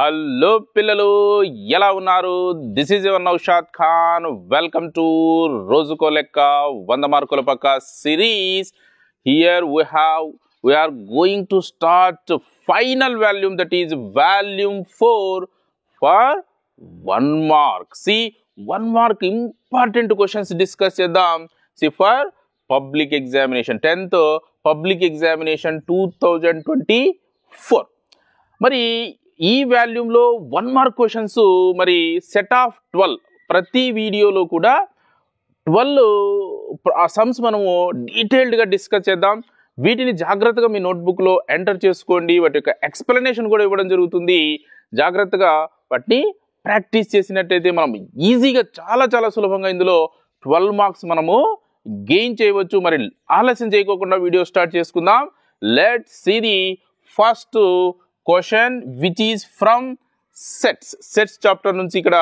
Hello పిల్లలు ఎలా ఉన్నారు? This is your Naushad Khan. Welcome to రోజుకో లెక్క 100 మార్కుల పక్క series. Here we are going to start final volume, that is volume 4 for 1 mark. See, 1 mark important questions discuss చేద్దాం. See, for public examination 10th public examination 2024. మరి ఈ వాల్యూమ్లో 1 mark questions మరి set of 12 ప్రతి వీడియోలో కూడా 12 సమ్స్ మనము డీటెయిల్డ్గా డిస్కస్ చేద్దాం. వీటిని జాగ్రత్తగా మీ నోట్బుక్లో ఎంటర్ చేసుకోండి. వాటి యొక్క ఎక్స్ప్లెనేషన్ కూడా ఇవ్వడం జరుగుతుంది. జాగ్రత్తగా వాటిని ప్రాక్టీస్ చేసినట్టయితే మనం ఈజీగా చాలా సులభంగా ఇందులో 12 మార్క్స్ మనము గెయిన్ చేయవచ్చు. మరి ఆలస్యం చేయకోకుండా వీడియో స్టార్ట్ చేసుకుందాం. Let's see the first question which is from sets chapter నుంచి ఇక్కడ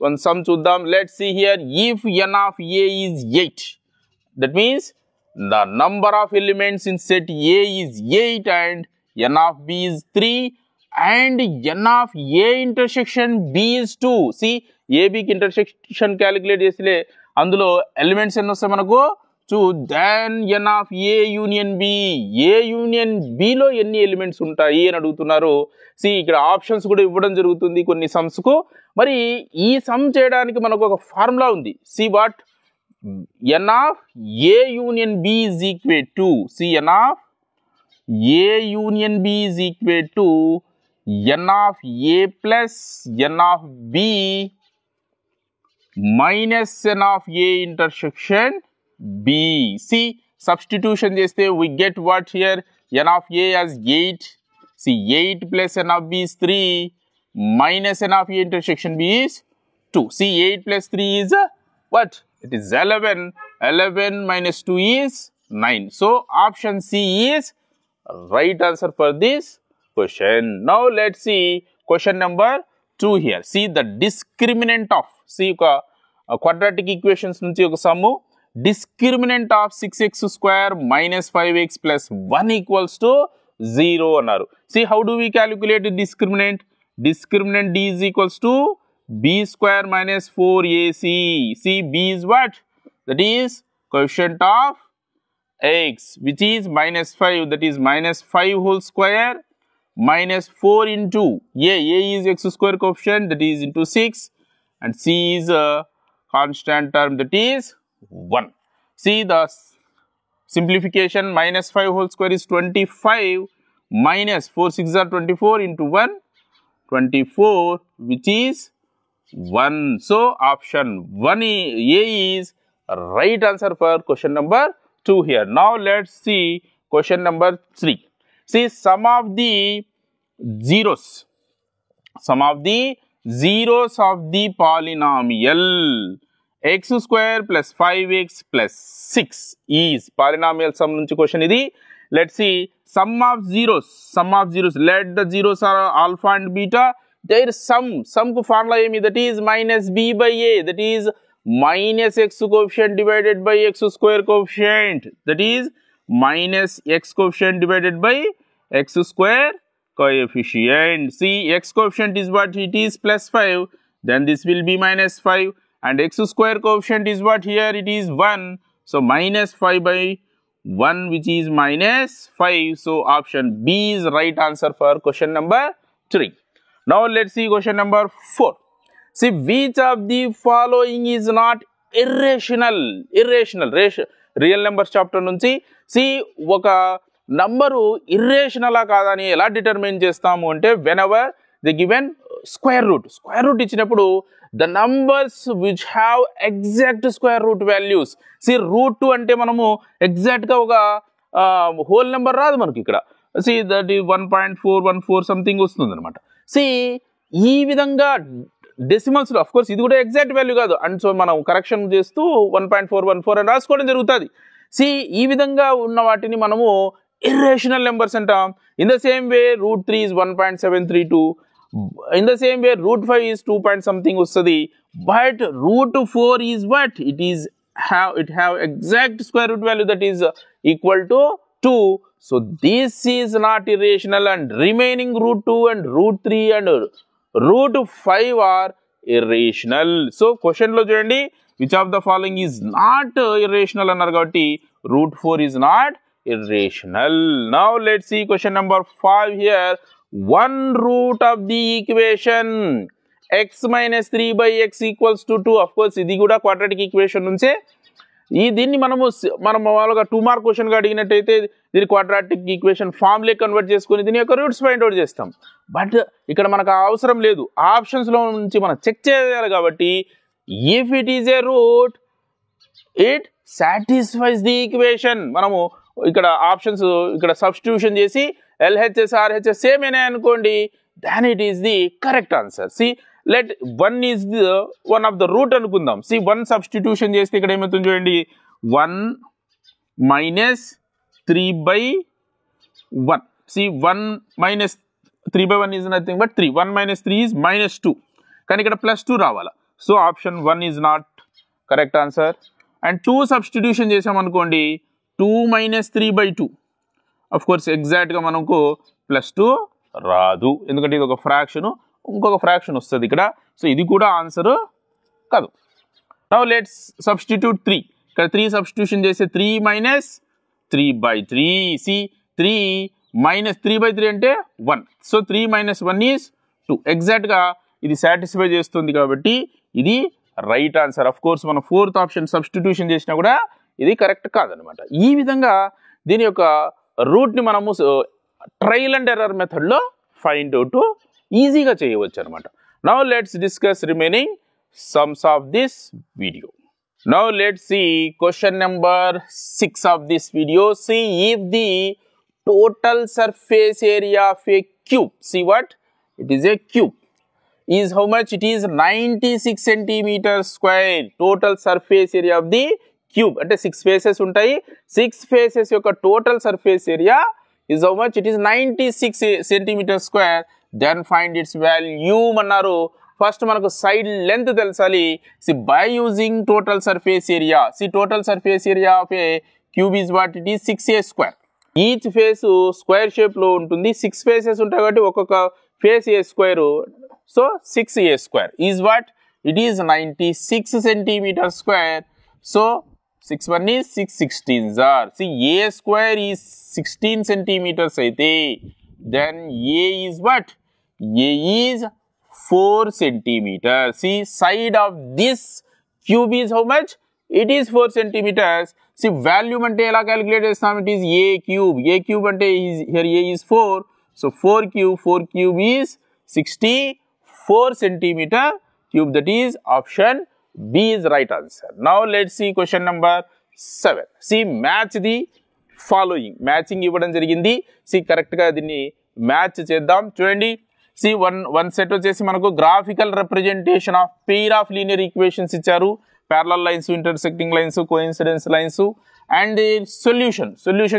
వన్ సమ్ చూద్దాం. Let's see here. If n of a is 8, that means the number of elements in set A is 8 and n of b is 3 and n of a intersection b is 2. See, AB కి intersection calculate చేస్తే అందులో elements ఎన్ని వస్తాయి మనకు? Then n of a union b, A union బిలో ఎన్ని elements ఉంటాయి అని అడుగుతున్నారు. ఇక్కడ ఆప్షన్స్ కూడా ఇవ్వడం జరుగుతుంది కొన్ని సమ్స్ కు. మరి ఈ సమ్ చేయడానికి మనకు ఒక ఫార్ములా ఉంది. See what? n of a union b is equal to, n of a union b is equal to n of a plus n of b minus n of a intersection b. See, substitution చేస్తే we get what here? n of a as 8. See, 8 plus n of b is 3 minus n of a intersection b is 2. See, 8 plus 3 is what? It is 11. 11 minus 2 is 9. So, option C is right answer for this question. Now, let's see question number 2 here. See, the discriminant of, quadratic equations nunchi oka sum. Discriminant of 6x square minus 5x plus 1 equals to 0 అన్నారు. See, how do we calculate the discriminant? Discriminant D is equals to b square minus 4ac. See, b is what? That is coefficient of x, which is minus 5, that is minus 5 whole square minus 4 into a is x square coefficient, that is into 6, and c is a constant term, that is 1. See the simplification. Minus 5 whole square is 25 minus 4 6 are 24 into 1 24, which is 1. So option 1 A is right answer for question number 2 here. Now let's see question number 3. See, sum of the zeros of the polynomial x square plus 5x plus 6 is polynomial sum nunchi question idi. Let's see sum of zeros. Let the zeros are alpha and beta. Their sum ku formula emi? That is minus b by a, that is minus x coefficient divided by x square coefficient, that is minus x coefficient divided by x square coefficient. See, x coefficient is what? It is plus 5, then this will be minus 5, and x square coefficient is what? Here it is 1, so minus 5 by 1, which is minus 5. So option B is right answer for question number 3. Now let's see question number 4. See, which of the following is not irrational? Real numbers chapter nunchi. See, oka numberu irrational ఆ కాదని ఎలా determine చేస్తాము అంటే, whenever they given square root ఇచ్చినప్పుడు the numbers which have exact square root values. See, root 2 అంటే మనము exact గా ఒక హోల్ నెంబర్ రాదు మనకి ఇక్కడ. See, that is 1.414 సంథింగ్ వస్తుంది అనమాట. See, ఈ విధంగా డెసిమల్స్ లో ఆఫ్ కోర్స్ ఇది కూడా ఎగ్జాక్ట్ వాల్యూ కాదు, అండ్ సో మనం కరెక్షన్ చేస్తూ 1.414 అని రాసుకోవడం జరుగుతుంది. See, ఈ విధంగా ఉన్న వాటిని మనము irrational numbers అంటాం. In the same way, root 3 is 1.732. In the same way, root 5 is 2 point something ustadi, but root 4 is what? It have exact square root value, that is equal to 2. So this is not irrational, and remaining root 2 and root 3 and root 5 are irrational. So question lo chudandi, which of the following is not irrational annaru kabatti root 4 is not irrational. Now let's see question number 5 here. One root of the equation x minus 3 by x equals to 2. Of course ఇది కూడా quadratic equation నుంచే. దీన్ని మనం మామూలుగా 2 mark question గా అడిగినట్టయితే దీని quadratic equation form లే convert చేసుకొని దీని యొక్క రూట్స్ ఫైండ్ అవుట్ చేస్తాం. బట్ ఇక్కడ మనకు అవసరం లేదు, ఆప్షన్స్ లో నుంచి మనం చెక్ చేయాలి కాబట్టి if it is a root it satisfies the equation. మనము ఇక్కడ ఆప్షన్స్ ఇక్కడ సబ్స్టిట్యూషన్ చేసి LHS RHS సేమ్ అయినా అనుకోండి, then it is the correct answer. See, let 1 is the one of the root అనుకుందాం. See, 1 substitution చేస్తే ఇక్కడ ఏమవుతుంది చూడండి, 1 minus 3 by 1. See, 1 minus 3 by 1 is nothing but 3. 1 minus 3 is minus 2. కానీ ఇక్కడ plus 2 రావాలా. So, option 1 is not correct answer. And 2 substitution చేసాం అనుకోండి, 2 minus 3 by 2. Of course, exact గా మనకు plus 2 రాదు, ఎందుకంటే ఇది ఒక ఫ్రాక్షన్, ఇంకొక ఫ్రాక్షన్ వస్తుంది ఇక్కడ. సో ఇది కూడా ఆన్సర్ కాదు. Now let's substitute 3. ఇక్కడ 3 సబ్స్టిట్యూషన్ చేస్తే 3 minus 3 by 3. See 3 minus 3 by 3 అంటే 1. So 3 minus 1 is 2. ఎగ్జాక్ట్గా ఇది సాటిస్ఫై చేస్తుంది కాబట్టి ఇది రైట్ ఆన్సర్. అఫ్ కోర్స్ మనం 4th ఆప్షన్ సబ్స్టిట్యూషన్ చేసినా కూడా ఇది కరెక్ట్ కాదనమాట. ఈ విధంగా దీని యొక్క రూట్ని మనము ట్రయల్ అండ్ ఎర్రర్ మెథడ్లో ఫైండ్ అవుట్ ఈజీగా చేయవచ్చు అనమాట. Now let's discuss remaining sums of this video. Now let's see question number 6 of this video. See if the total surface area of a cube, see what it is a cube, is how much? It is 96 centimeters square. Total surface area of the cube అంటే 6 faces ఉంటాయి. 6 faces యొక్క total surface area is how much? It is 96 centimeters square. Then find its value అన్నారు. First మనకు side length తెలుసాలి. See, by using total surface area, see total surface area of a cube is what? It is 6a square. Each face square shape లో ఉంటుంది. 6 faces ఉంటాయి కాబట్టి ఒక్కొక్క face a square. So 6a square is what? It is 96 centimeters square. So 6 1 is 6 16s are. See, a square is 16 centimeters aithe, then a is what? A is 4 centimeters. See, side of this cube is how much? It is 4 centimeters. See, value ante ela calculate chestam? It is a cube. A cube ante here a is 4. So 4 cube is 64 centimeter cube. That is option B is right answer. Now let's see question number 7. See, match the following. Matching ఇవ్వడం జరిగింది. See, correct గా దీన్ని match చేద్దాం. చూడండి, see one set వచ్చేసి మనకు graphical representation of pair of linear equations ఇచ్చారు. Parallel lines, intersecting lines, coincidence lines and solution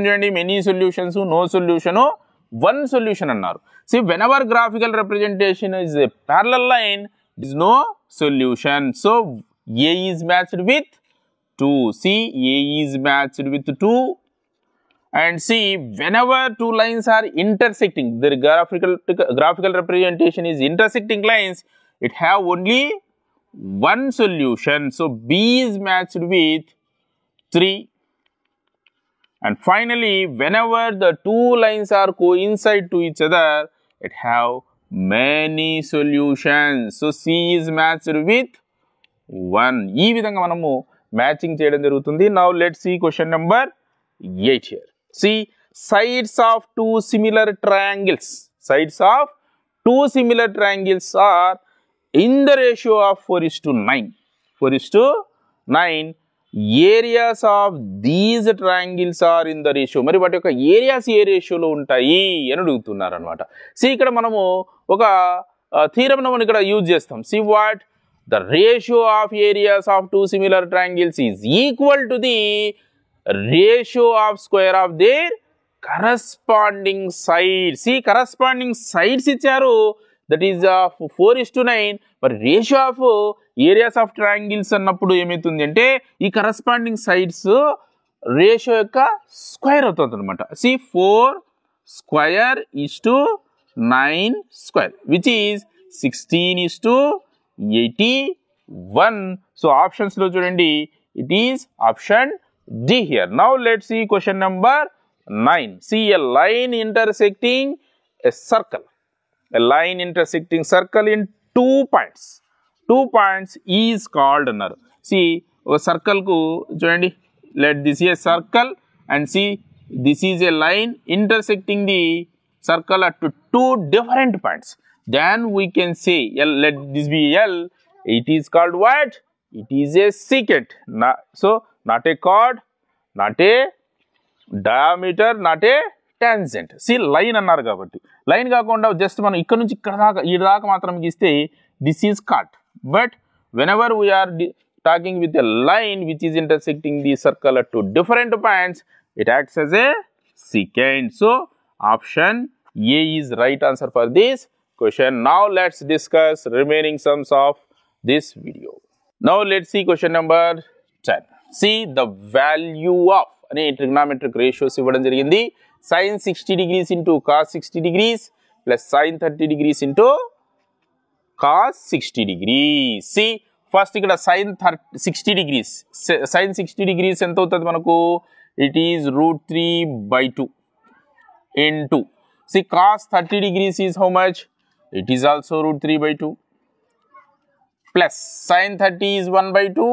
చూడండి, many solutions, no solution, one solution అన్నారు. See, whenever graphical representation is a parallel line, there is no solution. So A is matched with 2. See, A is matched with 2. And see, whenever two lines are intersecting, the graphical representation is intersecting lines, it have only one solution. So B is matched with 3. And finally, whenever the two lines are coincide to each other, it have many solutions. So C is matched with 1. ఈ విధంగా మనము matching చేయడం జరుగుతుంది. Now let's see question number 8 here. See, sides of two similar triangles. Sides of two similar triangles are in the ratio of 4:9. 4:9. Areas of these triangles are in the ratio. మరి వాటి యొక్క areas ఏ రేషియోలో ఉంటాయి అని అడుగుతున్నారు అనమాట. C ఇక్కడ మనము ఒక థీరమ్ మనం ఇక్కడ యూజ్ చేస్తాం. See what? The ratio of areas of two similar triangles is equal to the ratio of square of their corresponding sides. ఈ కరస్పాండింగ్ సైడ్స్ ఇచ్చారు, దట్ ఈస్ 4:9. మరి ratio of areas of triangles అన్నప్పుడు ఏమవుతుంది అంటే ఈ corresponding sides ratio యొక్క square అవుతుంది అనమాట. See 4 square is to 9 square, which is 16:81. So options lo chudandi, it is option D here. Now let's see question number 9. See a line intersecting a circle. A line intersecting circle in 2 points. 2 points is called another. See a circle ku chudandi, let this is a circle and see this is a line intersecting the circle at 2 different points. Then we can say L, let this be L. It is called what? It is a secant. So not a chord, not a diameter, not a tangent. See line అన్నారు కాబట్టి line కాకుండా just మనం ఇక్కడ నుంచి ఇక్కడ దాకా ఈ దాకా మాత్రం గీస్తే this is chord. But whenever we are talking with a line which is intersecting the circle at 2 different points, it acts as a secant. So option A is right answer for this question. Now let's discuss remaining sums of this video. Now let's see question number 10. See the value of any trigonometric ratios ఇవ్వడం జరిగింది. Sin 60 degrees into cos 60 degrees plus sin 30 degrees into cos 60 degrees. See first ikkada sin 60 degrees. Sin 60 degrees ఎంత అవుతుంది మనకు? It is √3/2 into. See cos 30 degrees is how much? It is also √3/2 plus sin 30 is 1/2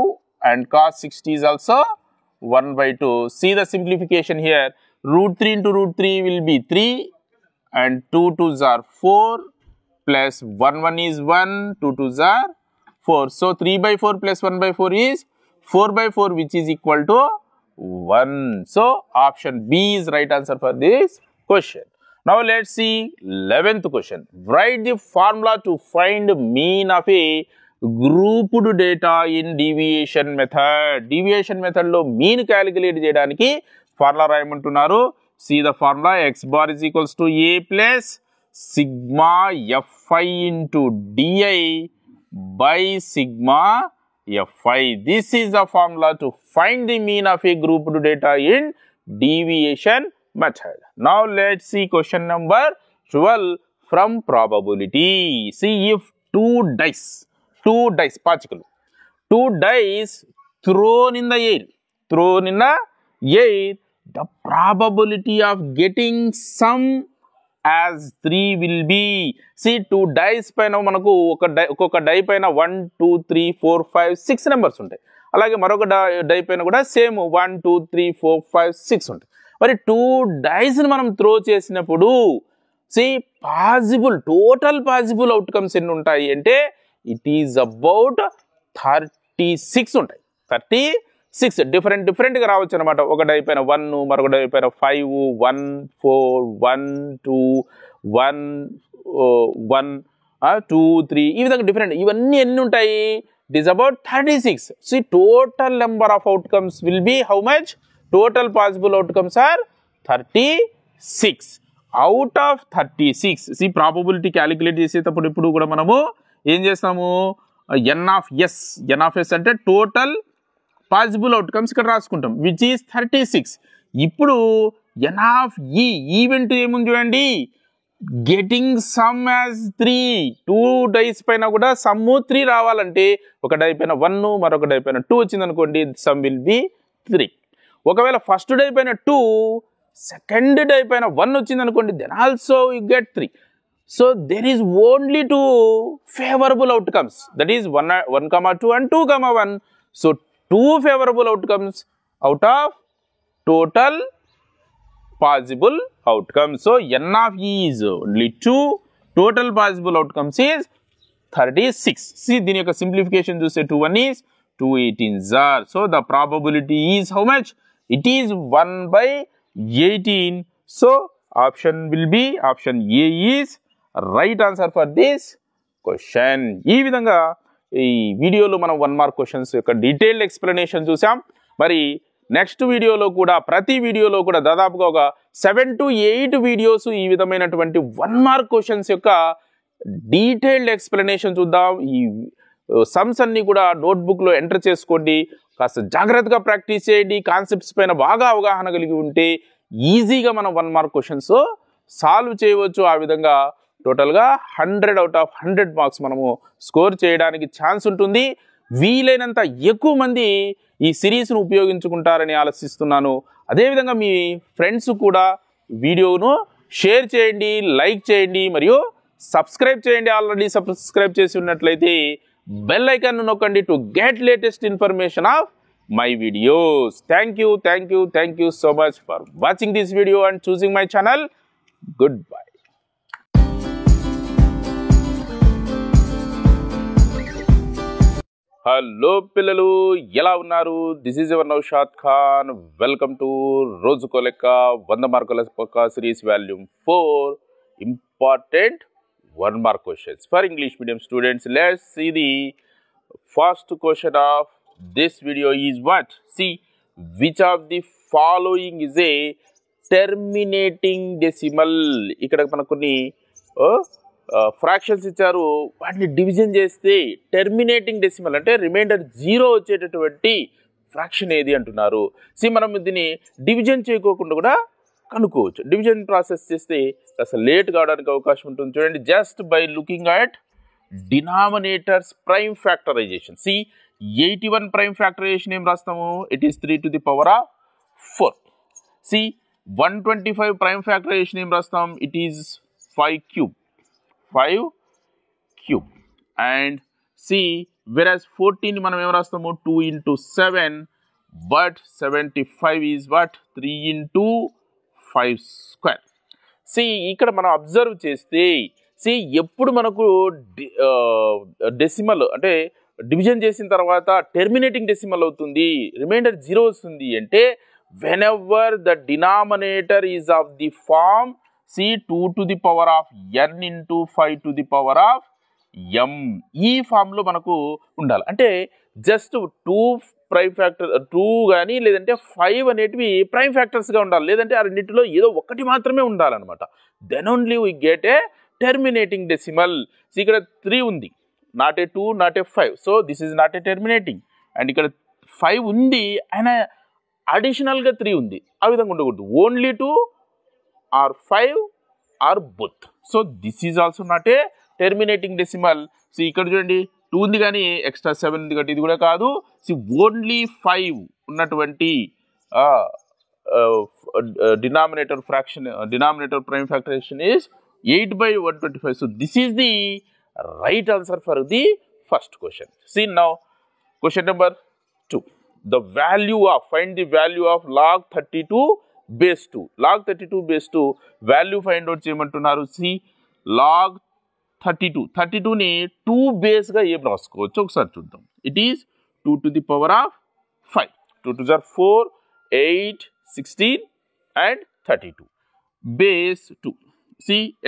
and cos 60 is also 1/2. See the simplification here. √3 into √3 will be 3 and 2 2s are 4 plus 1 is 1, 2 2s are 4. So 3/4 plus 1/4 is 4/4, which is equal to 1. So option B is right answer for this question. Now let's see 11th question. Write the formula to find mean of a grouped data in deviation method. Deviation method lo mean calculate cheyadaniki formula rayamantunnaru. See the formula, x bar is equals to a plus sigma fi into di by sigma fi. This is the formula to find the mean of a grouped data in deviation method. Now let's see question number 12 from probability. See if two dice particle, 2 dice thrown in the air, the probability of getting sum as 3 will be. See 2 dice పైన మనకు ఒక్కొక్క die పైన 1 2 3 4 5 6 numbers ఉంటాయి. అలాగే మరొక die పైన కూడా same 1 2 3 4 5 6 ఉంటాయి. మరి 2 డైస్ ని మనం త్రో చేసినప్పుడు టోటల్ పాసిబుల్ అవుట్కమ్స్ ఎన్ని ఉంటాయి అంటే ఇట్ ఈస్ అబౌట్ 36 ఉంటాయి. 36 డిఫరెంట్ గా రావచ్చు అనమాట. ఒక డై పైన 1, మరొక డై పైన 5, 1 4 1 2 1 1 2 3 ఈ విధంగా డిఫరెంట్. ఇవన్నీ ఎన్ని ఉంటాయి? It is about 36. See total number of outcomes will be how much? Total possible outcomes are 36. Out of 36, see probability calculate చేసేటప్పుడు ఇప్పుడు కూడా మనము ఏం చేస్తాము? n of s అంటే టోటల్ పాసిబుల్ అవుట్కమ్స్ ఇక్కడ రాసుకుంటాం, విచ్ ఈస్ 36. ఇప్పుడు n of e ఈవెంట్ ఏముంది చూడండి, గెటింగ్ సమ్ యాజ్ 3. 2 డైస్ పైన కూడా సమ్ 3 రావాలంటే ఒక డై పైన 1 మరొక డై పైన 2 వచ్చింది అనుకోండి, సమ్ విల్ బి 3. ఒకవేళ ఫస్ట్ డై పైన 2 సెకండ్ డై పైన 1 వచ్చింది అనుకోండి, then also you get 3. So there is only 2 favourable outcomes, that is 1,2 and 2,1. So 2 favorable outcomes out of total possible outcomes. So n of e is only 2, total possible outcomes is 36. See దీని యొక్క simplification చూస్తే 2 1 is 2 18s are. So the probability is how much? It is 1/18. So option will be option A is right answer for this question. ఈ విధంగా ఈ వీడియోలో మనం 1 mark questions యొక్క detailed explanation చూసాం. మరి నెక్స్ట్ వీడియోలో కూడా ప్రతి వీడియోలో కూడా దాదాపుగా ఒక 7 to 8 వీడియోస్ ఈ విధమైనటువంటి 1 మార్క్ క్వశ్చన్స్ యొక్క డీటెయిల్డ్ ఎక్స్ప్లెనేషన్ చూద్దాం. ఈ సమ్స్ అన్ని కూడా నోట్బుక్లో ఎంటర్ చేసుకోండి, కాస్త జాగ్రత్తగా ప్రాక్టీస్ చేయండి. కాన్సెప్ట్స్ పైన బాగా అవగాహన కలిగి ఉంటే ఈజీగా మనం 1 మార్క్ క్వశ్చన్స్ సాల్వ్ చేయవచ్చు. ఆ విధంగా టోటల్గా 100 out of 100 మార్క్స్ మనము స్కోర్ చేయడానికి ఛాన్స్ ఉంటుంది. వీలైనంత ఎక్కువ మంది ఈ సిరీస్ను ఉపయోగించుకుంటారని ఆలోచిస్తున్నాను. అదేవిధంగా మీ ఫ్రెండ్స్ కూడా వీడియోను షేర్ చేయండి, లైక్ చేయండి మరియు సబ్స్క్రైబ్ చేయండి. ఆల్రెడీ సబ్స్క్రైబ్ చేసి ఉన్నట్లయితే బెల్ ఐకాన్ నొక్కండి to get latest information of my videos. Thank you so much for watching this video and choosing my channel. Goodbye. Hello పిల్లలు, ఎలా ఉన్నారు? This is your Naushad Khan. Welcome to రోజుకో లెక్క 100 మార్కుల పక్కా series volume 4 important 1 mark questions for English medium students. Let's see the first question of this video is what? See, which of the following is a terminating decimal? ఇక్కడ మనకు కొన్ని fractions ఇచ్చారు, వాటిని division చేస్తే టెర్మినేటింగ్ డెసిమల్ అంటే reminder 0 వచ్చేటటువంటి fraction ఏది అంటున్నారు. మనం దీన్ని డివిజన్ చేయకోకుండా కూడా కనుక్కోవచ్చు. డివిజన్ ప్రాసెస్ చేస్తే అసలు లేట్ కావడానికి అవకాశం ఉంటుంది. చూడండి, just by looking at denominators prime factorisation. 81 prime factorisation ఏం రాస్తాము? It is 3 to the power of 4. 125 prime factorisation ఏం రాస్తాం? It is 5 cube. And whereas 14 మనం ఏం రాస్తాము? 2 into 7, but 75 is what? 3 into 5 square. ఇక్కడ మనం అబ్జర్వ్ చేస్తే ఎప్పుడు మనకు డెసిమల్ అంటే డివిజన్ చేసిన తర్వాత టెర్మినేటింగ్ డెసిమల్ అవుతుంది, రిమైండర్ 0 వస్తుంది అంటే whenever the denominator is of the form 2 to the power of n into 5 to the power of m. ఈ ఫామ్లో మనకు ఉండాలి. అంటే జస్ట్ 2 ప్రైమ్ ఫ్యాక్టర్ 2 కానీ లేదంటే 5 అనేటివి ప్రైమ్ ఫ్యాక్టర్స్గా ఉండాలి, లేదంటే ఆ రెండింటిలో ఏదో ఒకటి మాత్రమే ఉండాలన్నమాట. Then only we get a terminating decimal. ఇక్కడ 3 ఉంది, not a 2, not a 5. So this is not a terminating. And ఇక్కడ 5 ఉంది, ఆయన అడిషనల్గా 3 ఉంది. ఆ విధంగా ఉండకూడదు. Only 2 or 5 or both. So this is also not a terminating decimal. ఇక్కడ చూడండి 2 ఉంది కానీ ఎక్స్ట్రా 7 ఉంది కాబట్టి ఇది కూడా కాదు. ఓన్లీ 5 ఉన్నటువంటి denominator prime factorisation is 8/125. So this is the right answer for the first question. See now question number 2. The value of, find the value of log 32 base 2. Log 32 base 2 value find out చేయమంటున్నారు. log 32ని 2 బేస్గా ఏం రాసుకోవచ్చు ఒకసారి చూద్దాం. It is 2 to the power of 5. 2 2s are 4, 8, 16 and 32. Base 2.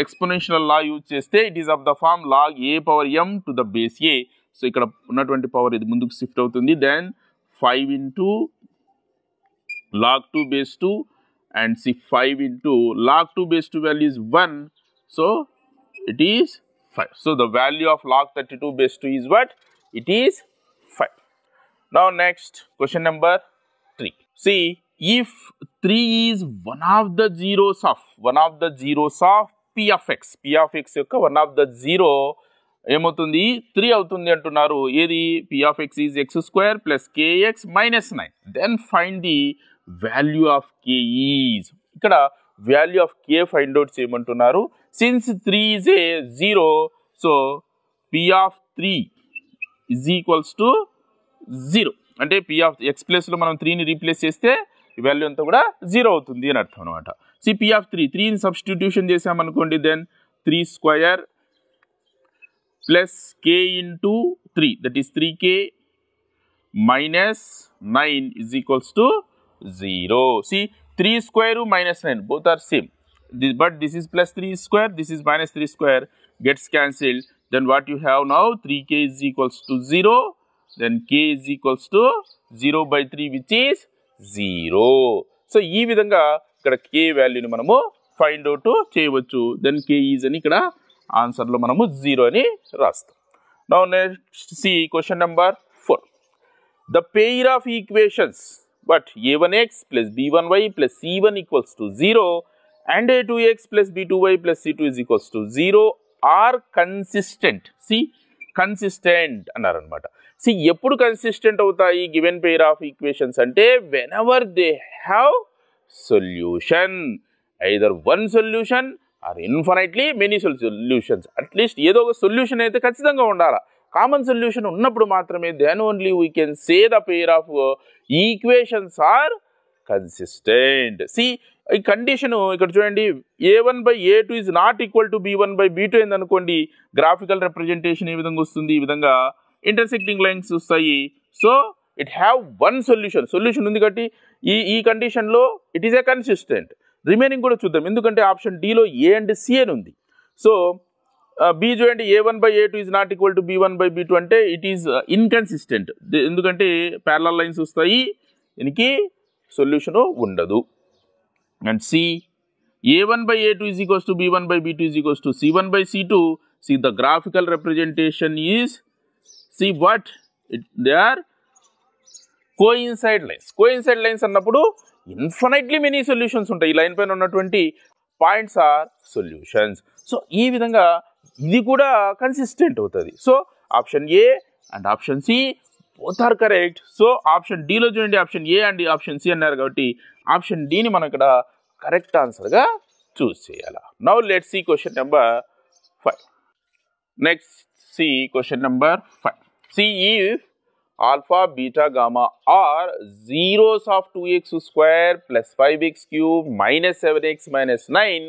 Exponential law use చేస్తే it is of the form log a power m to the base a. So ఇక్కడ ఉన్నటువంటి power ఇది ముందుకు షిఫ్ట్ అవుతుంది. Then 5 into log 2 base 2 and 5 into log 2 base 2 value is 1. So it is 5. So the value of log 32 base 2 is what? It is 5. Now next question number 3. If 3 is one of the zeros of p of x యొక్క one of the zero ఏమవుతుంది? 3 అవుతుంది అంటున్నారు. ఏది? p of x is x square plus kx minus 9. Then find the value of k is. ఇక్కడ value of k find out చేయమంటున్నారు. Since 3 is a 0, so p of 3 is equals to 0. అంటే p of x ప్లేస్లో మనం 3ని replace చేస్తే ఈ value అంతా కూడా 0 అవుతుంది అని అర్థం అనమాట. p of 3ని సబ్స్టిట్యూషన్ చేసామనుకోండి. Then 3 square plus k into 3, that is 3k minus 9 is equals to 0. 3 square minus 9 both are same, but this is plus 3 square, this is minus 3 square, gets cancelled. Then what you have now? 3k is equals to 0, then k is equals to 0/3 which is 0. So ఈ విధంగా ఇక్కడ k వాల్యూని మనము find out చేయవచ్చు. Then k is అని ఇక్కడ ఆన్సర్లో మనము 0 అని రాస్తాం. Now next question number 4. The pair of equations but a1x plus b1y plus c1 equals to 0 and a2x plus b2y plus c2 is equals to 0 are consistent. See consistent అన్నారనమాట. See ఎప్పుడు consistent అవుతాయి given pair of equations అంటే whenever they have solution, either one solution or infinitely many solutions. At least ఏదో ఒక solution అయితే ఖచ్చితంగా ఉండాలి. Common solution ఉన్నప్పుడు మాత్రమే then only we can say the pair of equations are consistent. See ఈ condition ఇక్కడ చూడండి, a1/a2 is not equal to b1/b2 ఏందనుకోండి, గ్రాఫికల్ రిప్రజెంటేషన్ ఏ విధంగా వస్తుంది, ఈ విధంగా ఇంటర్సెక్టింగ్ లైన్స్ వస్తాయి. So it have one solution ఉంది కాబట్టి ఈ కండిషన్లో it is a consistent. Remaining కూడా చూద్దాం, ఎందుకంటే ఆప్షన్ డిలో ఏ అండ్ సి అని ఉంది. సో బి చూడండి, a1/a2 is not equal to b1/b2 అంటే ఇట్ ఈస్ ఇన్కన్సిస్టెంట్, ఎందుకంటే ప్యారలల్ లైన్స్ వస్తాయి, దీనికి సొల్యూషన్ ఉండదు. And see a1/a2 is equals to b1/b2 is equals to c1/c2. See the graphical representation is, see what they are coincide lines అన్నప్పుడు infinitely many solutions ఉంటాయి. ఈ line పైన ఉన్నటువంటి points are solutions. So ఈ విధంగా ఇది కూడా కన్సిస్టెంట్ అవుతుంది. So option A and option C both are correct. So option డిలో చూడండి, option A and option C అన్నారు కాబట్టి ఆప్షన్ డిని మనం ఇక్కడ కరెక్ట్ ఆన్సర్గా చూస్ చేయాలి. Now let's see question number 5. Next see question number 5. See if alpha, beta, gamma are zeros of 2x square plus 5x cube minus 7x minus 9,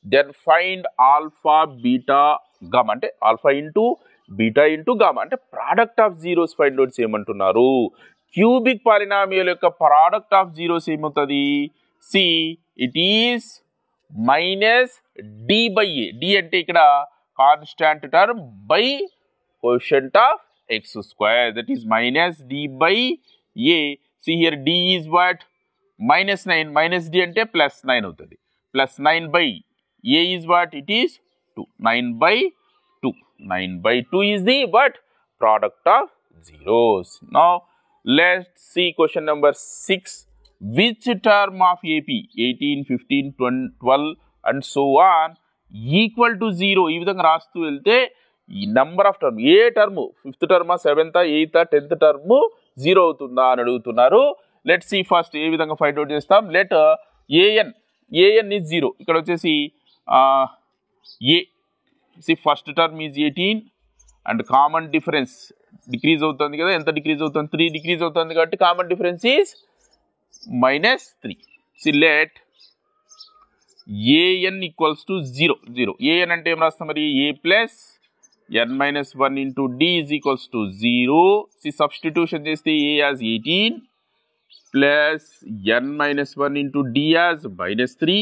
then find alpha, beta, gamma అంటే alpha into beta into gamma అంటే product of zeroes find out చేయమంటున్నారు. Cubic polynomial యొక్క product of zeroes ఏమవుతుంది? See it is minus D by A. D అంటే ఇక్కడ constant term by quotient of x square, that is minus d by a. See here d is what? Minus 9, minus d ante plus 9 avutadi. Plus 9 by a is what? It is 2. 9 by 2. 9 by 2 is the what? Product of zeros. Now let's see question number 6. Which term of AP 18, 15, 12 and so on equal to 0? ఈ విధంగా రాస్తూ వెళ్తే ఈ number of term, A term, 5th టర్మా, 7th, 8th, 10th term 0 అవుతుందా అని అడుగుతున్నారు. Let see first ఏ విధంగా ఫైండ్ అవుట్ చేస్తాం. Let A N is 0. ఇక్కడ వచ్చేసి A see first term is 18 and common difference decrease అవుతుంది కదా, ఎంత డిక్రీజ్ అవుతుంది? 3 డిక్రీజ్ అవుతుంది కాబట్టి common difference is -3. See let A N equals to 0. A N అంటే ఏం రాస్తాం మరి? A plus n minus 1 into d is equals to 0. See substitution చేస్తే a as 18 plus n minus 1 into d as -3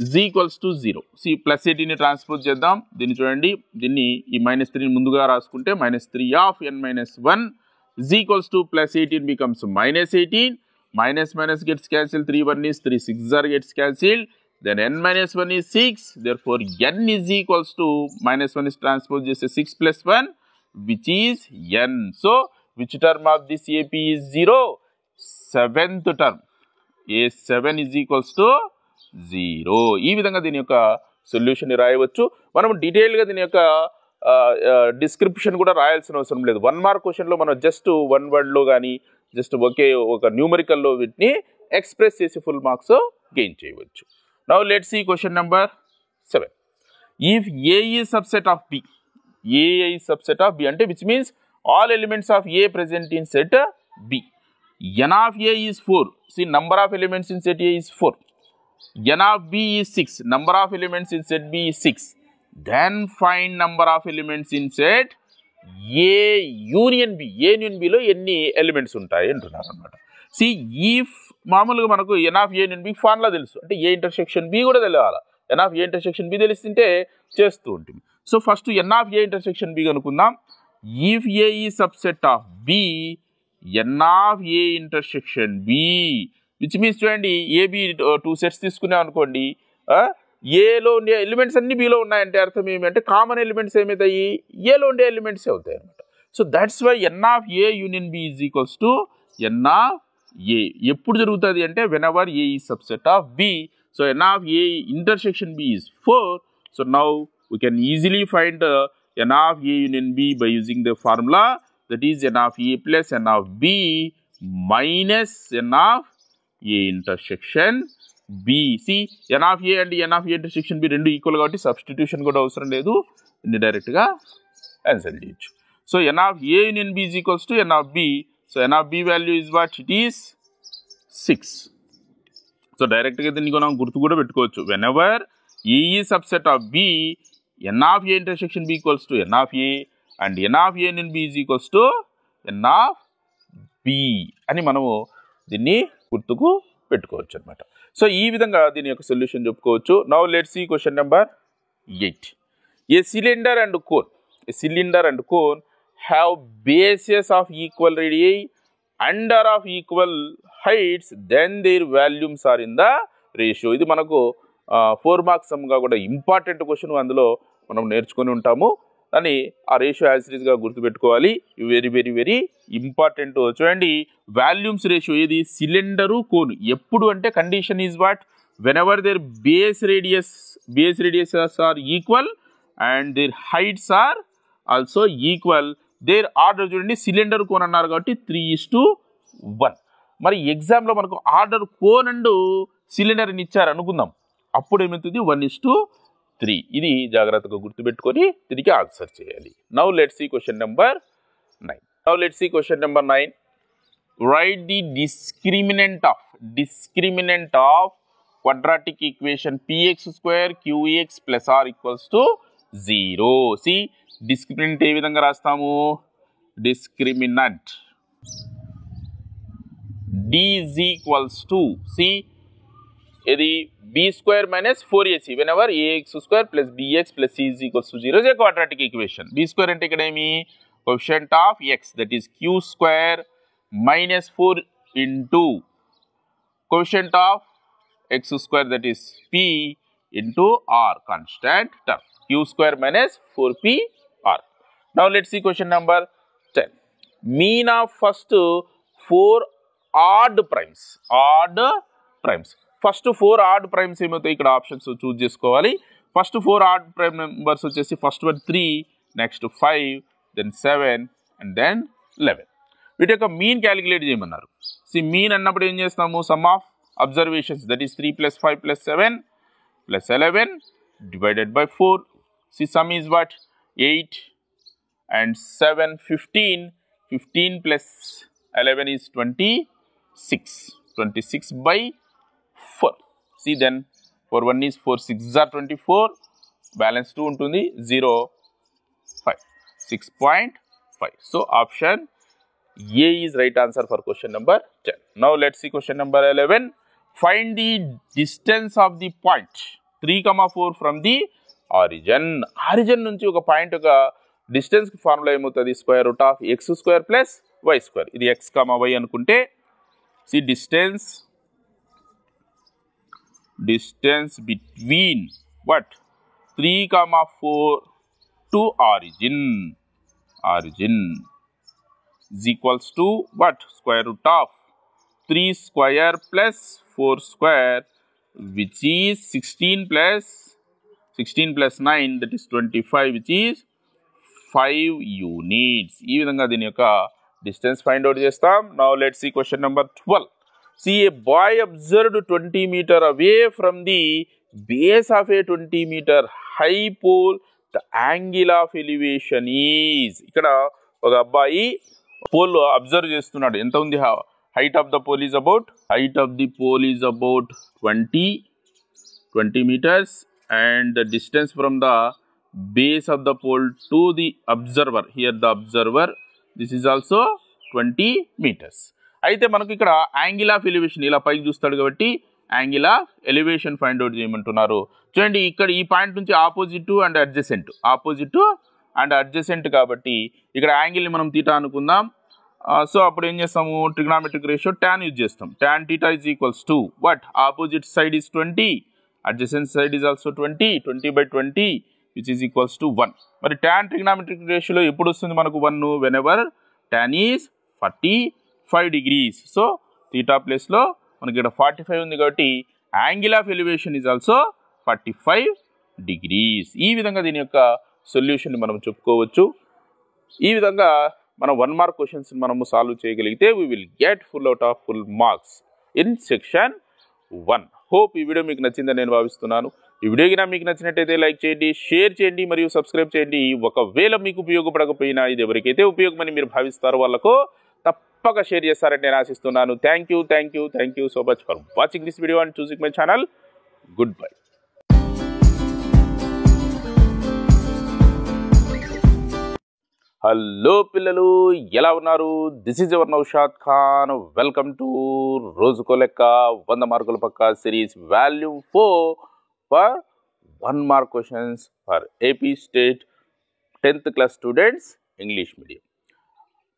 is equals to 0. See plus 18 ని transpose చేద్దాం. దీన్ని చూడండి, దీన్ని ఈ -3 ని ముందుగా రాసుకుంటే -3 of n minus 1 is equals to plus 18 becomes -18. Minus gets cancelled, 3 1 is 3 6 are gets cancelled. Then n minus 1 is 6, therefore n is equals to -1 is transposed just 6 plus 1 which is n. So which term of this AP is 0? 7th term, A7 is equals to 0. ఈ విధంగా దీని యొక్క solution రాయవచ్చు. మనం డీటెయిల్గా దీని యొక్క description కూడా రాయాల్సిన అవసరం లేదు. 1 మార్క్ క్వశ్చన్లో మనం జస్ట్ 1 వర్డ్లో కానీ జస్ట్ ఒక న్యూమరికల్లో వీటిని ఎక్స్ప్రెస్ చేసి ఫుల్ మార్క్స్ గెయిన్ చేయవచ్చు. Now let's see question number 7. If A is subset of B, A is subset of B అంటే which means all elements of A present in set B. N of A is 4. See number of elements in set A is 4. N of B is 6. Number of elements in set B is 6. Then find number of elements in set A union B. A union B లో ఎన్ని elements ఉంటాయి అంటున్నారు అన్నమాట. See if మామూలుగా మనకు N of A and B formula తెలుసు, అంటే A intersection B కూడా తెలియాలి. N of A intersection B తెలిస్తుంటే చేస్తూ ఉంటుంది. So first N of A intersection B కనుక్కుందాం. If A is subset of B, N of A intersection B which means చూడండి, A B 2 sets తీసుకున్నాం అనుకోండి, ఏలో ఉండే ఎలిమెంట్స్ అన్ని బిలో ఉన్నాయంటే అర్థం ఏమంటే కామన్ ఎలిమెంట్స్ ఏమవుతాయి? ఏలో ఉండే ఎలిమెంట్స్ అవుతాయి అనమాట. So that's why N of A union B is equals to N of A. ఎప్పుడు జరుగుతుంది అంటే whenever A is subset of B. So N of A intersection B is 4. So now we can easily find n of A union B by using the formula, that is n of A plus n of B minus n of A intersection B. See, n of A and n of A intersection B రెండు equal కాబట్టి substitution కూడా అవసరం లేదు, indirect గా answer చేయొచ్చు. So n of A union B is equals to n of B. So n of B value is what? It is 6. So direct గా దీన్ని మనం గుర్తు కూడా పెట్టుకోవచ్చు. whenever A is subset of B, n of A intersection B equals to n of A and n of A union B is equals to n of B అని మనము దీన్ని గుర్తుకు పెట్టుకోవచ్చు అన్నమాట. సో ఈ విధంగా దీని యొక్క సొల్యూషన్ చెప్పుకోవచ్చు. Now let's see question number 8. A cylinder and cone have bases of equal radii and are of equal heights, then their volumes are in the ratio. ఇది మనకు 4 మార్క్స్ సమ్గా కూడా ఇంపార్టెంట్ క్వశ్చన్, అందులో మనం నేర్చుకొని ఉంటాము. అని ఆ రేషియో యాజ్ ఇట్ ఈస్ గా గుర్తుపెట్టుకోవాలి. Very very very important. చూడండి, వాల్యూమ్స్ రేషియో ఏది? Cylinder cone. ఎప్పుడు అంటే condition is what? Whenever their base radius are equal and their heights are also equal. Their order చూడండి, సిలిండర్ కోన్ అన్నారు కాబట్టి 3:1. మరి ఎగ్జామ్లో మనకు ఆర్డర్ కోన్ అండ్ సిలిండర్ అని ఇచ్చారు అనుకుందాం, అప్పుడు ఏమవుతుంది? 1:3. ఇది జాగ్రత్తగా గుర్తుపెట్టుకొని తిరిగి ఆన్సర్ చేయాలి. Now let's see question number 9. Write the discriminant of quadratic equation px square qx plus r equals to 0. See, discriminant ఏ విధంగా రాస్తాము? Discriminant d is equals to, see, ఇది b square minus 4ac whenever ax square plus bx plus c is equals to 0 is a quadratic equation. b square అంటే ఇక్కడ ఏమి? Coefficient of x, that is q square minus 4 into coefficient of x square, that is p into r, constant term, q square minus 4p r. Now let's see question number 10. Mean of first 4 odd primes. First 4 odd primes ఏమవుతాయి? ఇక్కడ options choose చేసుకోవాలి. First 4 odd prime numbers వచ్చేసి first one 3, next 5, then 7 and then 11. వీటి యొక్క mean calculate చేయమన్నారు. Mean అన్నప్పుడు ఏం చేస్తాము? Some of observations, that is 3 + 5 + 7 + 11 divided by 4. Some is what? 8 and 7 15. 15 + 11 is 26. 26 by 4. See, then 4 1 is 4 6 are 24. Balance 2 ఉంటుంది 0 5 6.5. So option A is right answer for question number 10. Now let's see question number 11. Find the distance of the point 3,4 from the origin. Origin నుంచి ఒక point యొక్క distance formula ఏమవుతుంది? Square root of x square plus y square. ఇది x, y అనుకుంటే see distance between what? 3,4 to origin is equals to what? Square root of 3 square plus 4 square, which is 16 plus 9, that is 25, which is 5 units. ఈ విధంగా దీని యొక్క distance find out చేస్తాం. Now let's see question number 12. See, a boy observed 20 meter away from the base of a 20 meter high pole. The angle of elevation is, ఇక్కడ ఒక అబ్బాయి pole observe చేస్తున్నాడు. ఎంత ఉంది? height of the pole is about 20 meters, and the distance from the base of the pole to the observer, here the observer, this is also 20 meters. అయితే మనకు ఇక్కడ angle of elevation, ఇలా పైకి చూస్తాడు కాబట్టి angle of elevation find out చేయమంటున్నారు. చూడండి, ఇక్కడ ఈ పాయింట్ నుంచి ఆపోజిట్ అండ్ అడ్జసెంట్ కాబట్టి ఇక్కడ యాంగిల్ని మనం తీటా అనుకుందాం. సో అప్పుడు ఏం చేస్తాము? ట్రిగ్నామెట్రిక్ రేషియో టాన్ యూజ్ చేస్తాం. Tan theta is equals to what? Opposite side is 20, adjacent side is also 20/20, which is equals to 1. మరి టాన్ ట్రిగ్నామెట్రిక్ రేషియోలో ఎప్పుడు వస్తుంది మనకు 1? Whenever tan is 45 degrees. So theta ప్లేస్లో మనకి ఇక్కడ 45 ఉంది కాబట్టి angle of elevation is also 45 degrees. ఈ విధంగా దీని యొక్క సొల్యూషన్ మనం చెప్పుకోవచ్చు. ఈ విధంగా మనం 1 మార్క్ క్వశ్చన్స్ మనము సాల్వ్ చేయగలిగితే we will get full out of full marks in section 1. Hope ఈ వీడియో మీకు నచ్చిందని నేను భావిస్తున్నాను. ఈ వీడియో కింద మీకు నచ్చినట్టయితే లైక్ చేయండి, షేర్ చేయండి మరియు సబ్స్క్రైబ్ చేయండి. ఒకవేళ మీకు ఉపయోగపడకపోయినా ఇది ఎవరికైతే ఉపయోగమని మీరు భావిస్తారో వాళ్ళకు తప్పక షేర్ చేస్తారని నేను ఆశిస్తున్నాను. Thank you so much for watching this video and చూసింగ్ my channel. Goodbye. Hello పిల్లలు, ఎలా ఉన్నారు? This is your Naushad Khan. Welcome to రోజుకో లెక్క 100 మార్కుల పక్కా series volume 4 for 1 mark questions for AP state 10th class students English medium.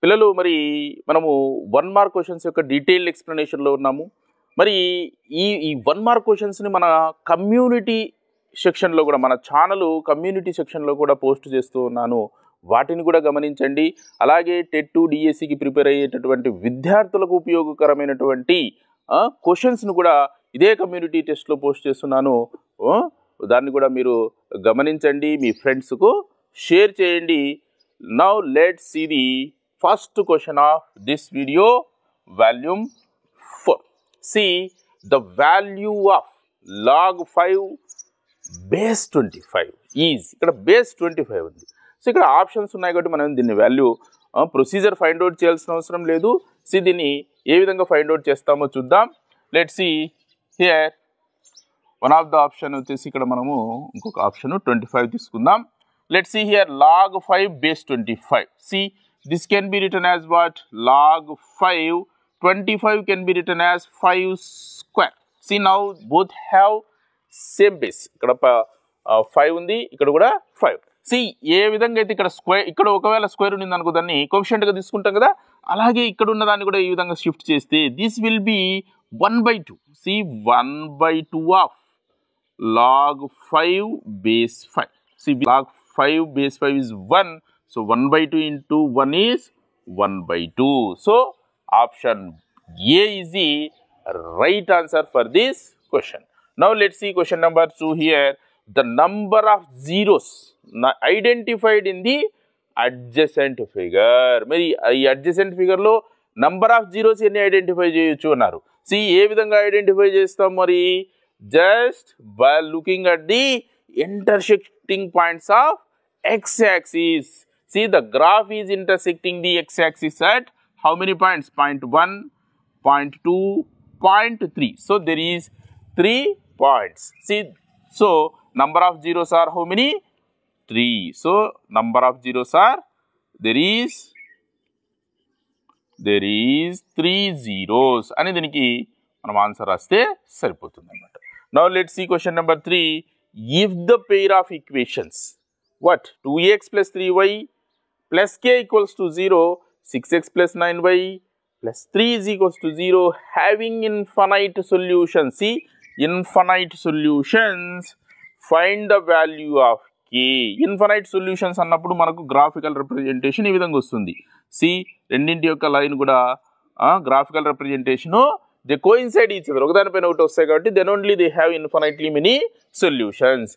పిల్లలు, మరి మనము 1 మార్క్ క్వశ్చన్స్ యొక్క డీటెయిల్ ఎక్స్ప్లెనేషన్లో ఉన్నాము. మరి ఈ 1 మార్క్ క్వశ్చన్స్ని మన కమ్యూనిటీ సెక్షన్లో కూడా, మన ఛానల్ కమ్యూనిటీ సెక్షన్లో కూడా పోస్ట్ చేస్తూ ఉన్నాను. వాటిని కూడా గమనించండి. అలాగే టెట్ డిఎస్సికి ప్రిపేర్ అయ్యేటటువంటి విద్యార్థులకు ఉపయోగకరమైనటువంటి క్వశ్చన్స్ను కూడా ఇదే కమ్యూనిటీ టెస్ట్లో పోస్ట్ చేస్తున్నాను. దాన్ని కూడా మీరు గమనించండి, మీ ఫ్రెండ్స్కు షేర్ చేయండి. Now let's see the first question of this video, volume 4. See the value of log 5 base 25 is, ఇక్కడ base 25 ఉంది. సో ఇక్కడ ఆప్షన్స్ ఉన్నాయి కాబట్టి మనం దీన్ని వాల్యూ ప్రొసీజర్ ఫైండ్ అవుట్ చేయాల్సిన అవసరం లేదు. సో దీన్ని ఏ విధంగా ఫైండ్ అవుట్ చేస్తామో చూద్దాం. Let's see here one of the option వచ్చేసి ఇక్కడ మనము ఇంకొక ఆప్షన్ 25 తీసుకుందాం. Let's see here log 5 base 25. See, this can be written as what? Log 5 25 can be written as 5 square. See, now both have same base. ఇక్కడ 5 ఉంది, ఇక్కడ కూడా 5. C ఏ విధంగా అయితే ఇక్కడ స్క్వేర్, ఇక్కడ ఒకవేళ స్క్వేర్ ఉంది అనుకో దాన్ని కోఎఫిషియంట్గా తీసుకుంటాం కదా, అలాగే ఇక్కడ ఉన్న దాన్ని కూడా ఈ విధంగా షిఫ్ట్ చేస్తే this will be 1/2. See 1/2 of log 5 base 5. See log 5 base 5 is 1. So 1/2 into 1 is 1/2. So option A is the right answer for this question. Now let's see question number 2 here. The number of zeros identified in the adjacent figure. మరి ఈ adjacent ఫిగర్లో number of zeros ఎన్ని identify చేయొచ్చు అన్నారు. C ఏ విధంగా identify చేస్తాం మరి? Just by looking at the intersecting points of x axis. See, the graph is intersecting the x axis at how many points? 0.1, 0.2, 0.3. So there is 3 points. See, so number of zeros are how many? 3. So number of zeros are, there is 3 zeros అని దీనికి మనం answer రాస్తే సరిపోతుంది అన్నమాట. Now let's see question number 3. If the pair of equations, what? 2x plus 3y plus k equals to 0, 6x plus 9y plus 3 is equals to 0, having infinite solutions. See, infinite solutions, find the value of k. Infinite solutions అన్నప్పుడు మనకు graphical representation ఈ విధంగా వస్తుంది. C రెండింటి యొక్క line కూడా graphical representation, they coincide each other, ఒకదానిపైన ఒకటి వస్తాయి కాబట్టి then only they have infinitely many solutions.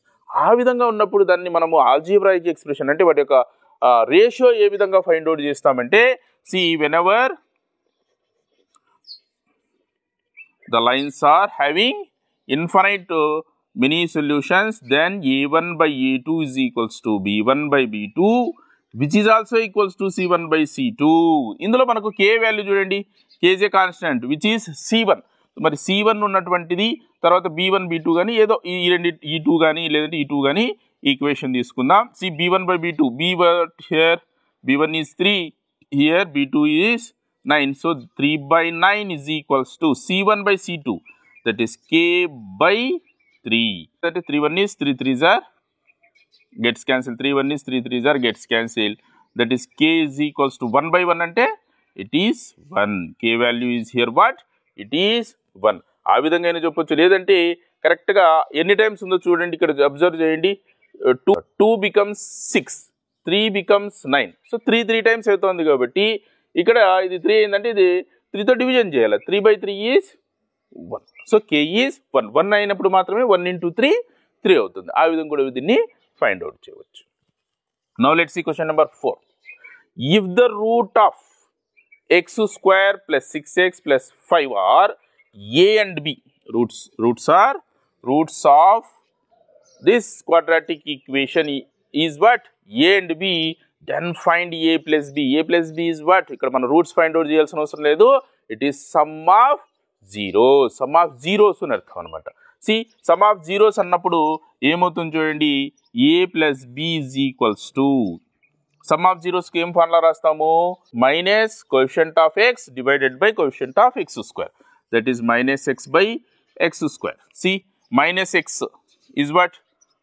ఆ విధంగా ఉన్నప్పుడు దాన్ని మనము ఆల్జీబ్రాయిక్ ఎక్స్ప్రెషన్ అంటే వాటి యొక్క రేషియో ఏ విధంగా ఫైండ్ అవుట్ చేస్తామంటే, see whenever the lines are having infinite many solutions, then a1 by a2 is equals to b1 by b2, which is also equals to c1 by c2. ఇందులో మనకు k value చూడండి, k is a constant which is c1. మరి c1 ఉన్నటువంటిది తర్వాత b1 b2 కానీ ఏదో ఈ రెండు e2 కానీ లేదంటే e2 కానీ ఈక్వేషన్ తీసుకుందాం. See b1 by b2, here b1 is 3, here b2 is 9. So 3 by 9 is equals to c1 by c2, that is k by 3. That is 3 1 is 3 3s are gets cancelled. 3 1 is 3 3s are gets cancelled. That is k is equals to 1 by 1 ante it is 1. K value is here what? It is 1. ఆ విధంగా అయినా చెప్పొచ్చు. లేదంటే కరెక్ట్గా ఎన్ని times ఉందో చూడండి, ఇక్కడ అబ్జర్వ్ చేయండి. 2 becomes 6, 3 becomes 9. సో 3 టైమ్స్ అవుతుంది కాబట్టి ఇక్కడ ఇది 3 అయిందంటే ఇది 3తో డివిజన్ చేయాలి. 3 by 3 is 1. So k is 1. 1 అయినప్పుడు మాత్రమే 1 into 3 3 అవుతుంది. ఆ విధంగా కూడా దీన్ని ఫైండ్ అవుట్ చేయవచ్చు. Now let's see question number 4. If the root of x square plus 6x plus 5 are a and b, roots are roots of this quadratic equation is what? A and b, then find a plus b. A plus b is what? ఇక్కడ మనం roots find out చేయాల్సిన అవసరం లేదు. It is some of zeros అని అర్థం అనమాట. Some of zeros అన్నప్పుడు ఏమవుతుంది చూడండి, a plus b is equals to sum of జీరోస్కి ఏం ఫార్ములా రాస్తాము, minus coefficient of X divided by coefficient of X square, that is minus X by X square. Minus X is what?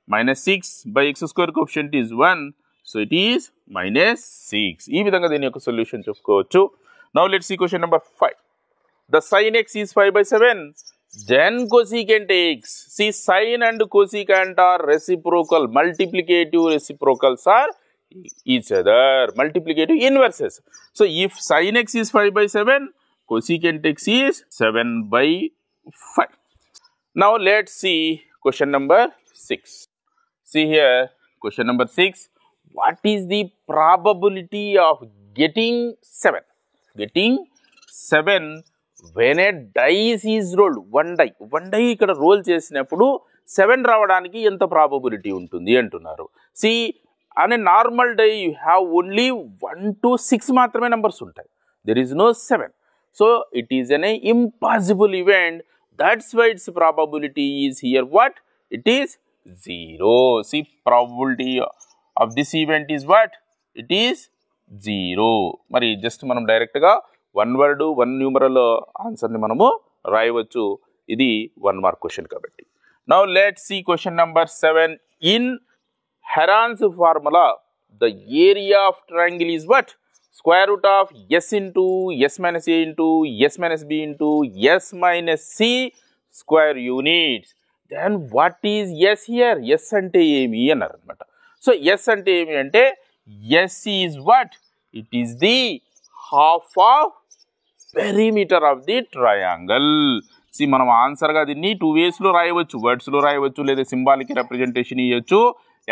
Minus 6 by x square coefficient is 1. So, it is minus 6. ఈ విధంగా దీని యొక్క solution చెప్పుకోవచ్చు. Now, let's see question number 5. The sin x is 5/7. Then cosecant x. See, sin and cosecant are reciprocal. Multiplicative reciprocals are each other. Multiplicative inverses. So, if sin x is 5/7, cosecant x is 7/5. Now, let's see question number 6. See here, question number 6. What is the probability of getting 7? Getting 7 when a dice is rolled. One die ఇక్కడ role చేసినప్పుడు 7 రావడానికి ఎంత probability ఉంటుంది అంటున్నారు. See, on a normal die you have only 1 to 6 మాత్రమే numbers ఉంటాయి. There is no 7. So, it is an impossible event. That's why its probability is here what? It is 0. See, probability of this event is what? It is 0. మరి just మనం డైరెక్ట్గా 1 word 1 numeral ఆన్సర్ని మనము రాయవచ్చు. ఇది 1 mark question కాబట్టి. Now let's see question number 7. In Heron's formula the area of triangle is what? Square root of s into s minus a into s minus b into s minus c square units. Then what is S here? S అంటే ఏమి అన్నారు అనమాట. So S అంటే ఏమి అంటే S is what? It is the half of perimeter of the triangle. మనం ఆన్సర్గా దీన్ని 2 వేస్లో రాయవచ్చు, వర్డ్స్లో రాయవచ్చు, లేదా సింబాలిక్ రిప్రజెంటేషన్ ఇవ్వచ్చు.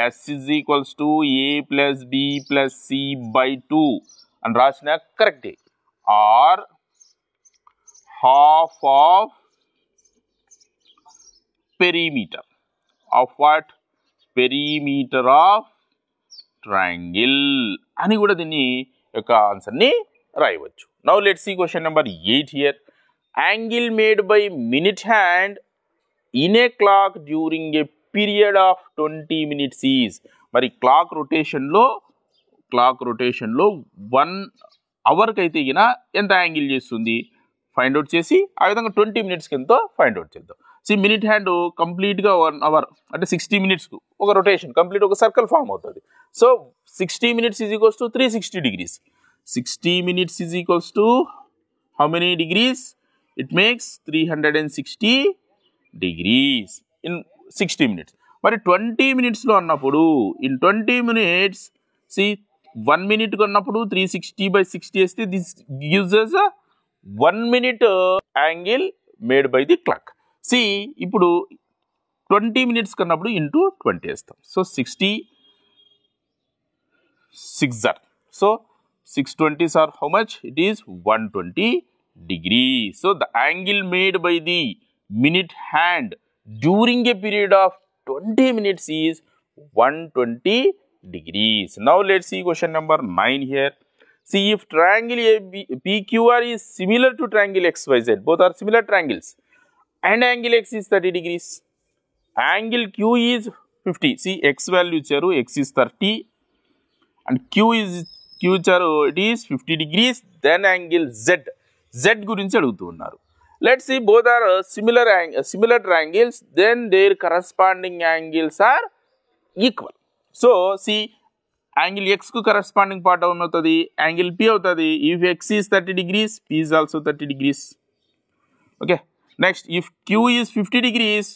S is equals to a plus b plus c by 2 అని రాసిన కరెక్టే. Or half of perimeter of what? Perimeter of triangle అని కూడా దీన్ని యొక్క ఆన్సర్ని రాయవచ్చు. Now let's see question number 8 here. Angle made by minute hand in a clock during a period of 20 minutes is. మరి క్లాక్ రొటేషన్లో 1 అవర్కి అయితే ఎంత యాంగిల్ చేస్తుంది ఫైండ్ అవుట్ చేసి ఆ విధంగా 20 మినిట్స్కి ఎంతో ఫైండ్ అవుట్ చేద్దాం. మినిట్ హ్యాండ్ కంప్లీట్గా 1 అవర్ అంటే 60 మినిట్స్కు ఒక రొటేషన్ కంప్లీట్ ఒక సర్కిల్ ఫామ్ అవుతుంది. So 60 minutes is equals to 360 degrees. 60 minutes is equals to how many degrees? It makes 360 degrees in 60 minutes. మరి 20 మినిట్స్లో అన్నప్పుడు in 20 minutes, 1 minute కొన్నప్పుడు 360/60 వేస్తే this gives us a 1 minute angle made by the clock. ఇప్పుడు 20 minutes కన్నప్పుడు into 20 వేస్తాం. So 60 6 are. So 6 20s are how much? It is 120 degrees. So the angle made by the minute hand during a period of 20 minutes is 120 degrees. Now let's see question number 9 here. If triangle PQR is similar to triangle XYZ, both are similar triangles, and angle x is 30 degrees, angle Q is 50. X value icharu, x is 30 and Q icharu, it is 50 degrees. Then angle Z gurinchi adugutu unnaru. Let's see, both are similar triangles, then their corresponding angles are equal. So angle x ku corresponding part avutadi angle P avutadi. If x is 30 degrees, P is also 30 degrees. Okay. Next, if Q is 50 degrees,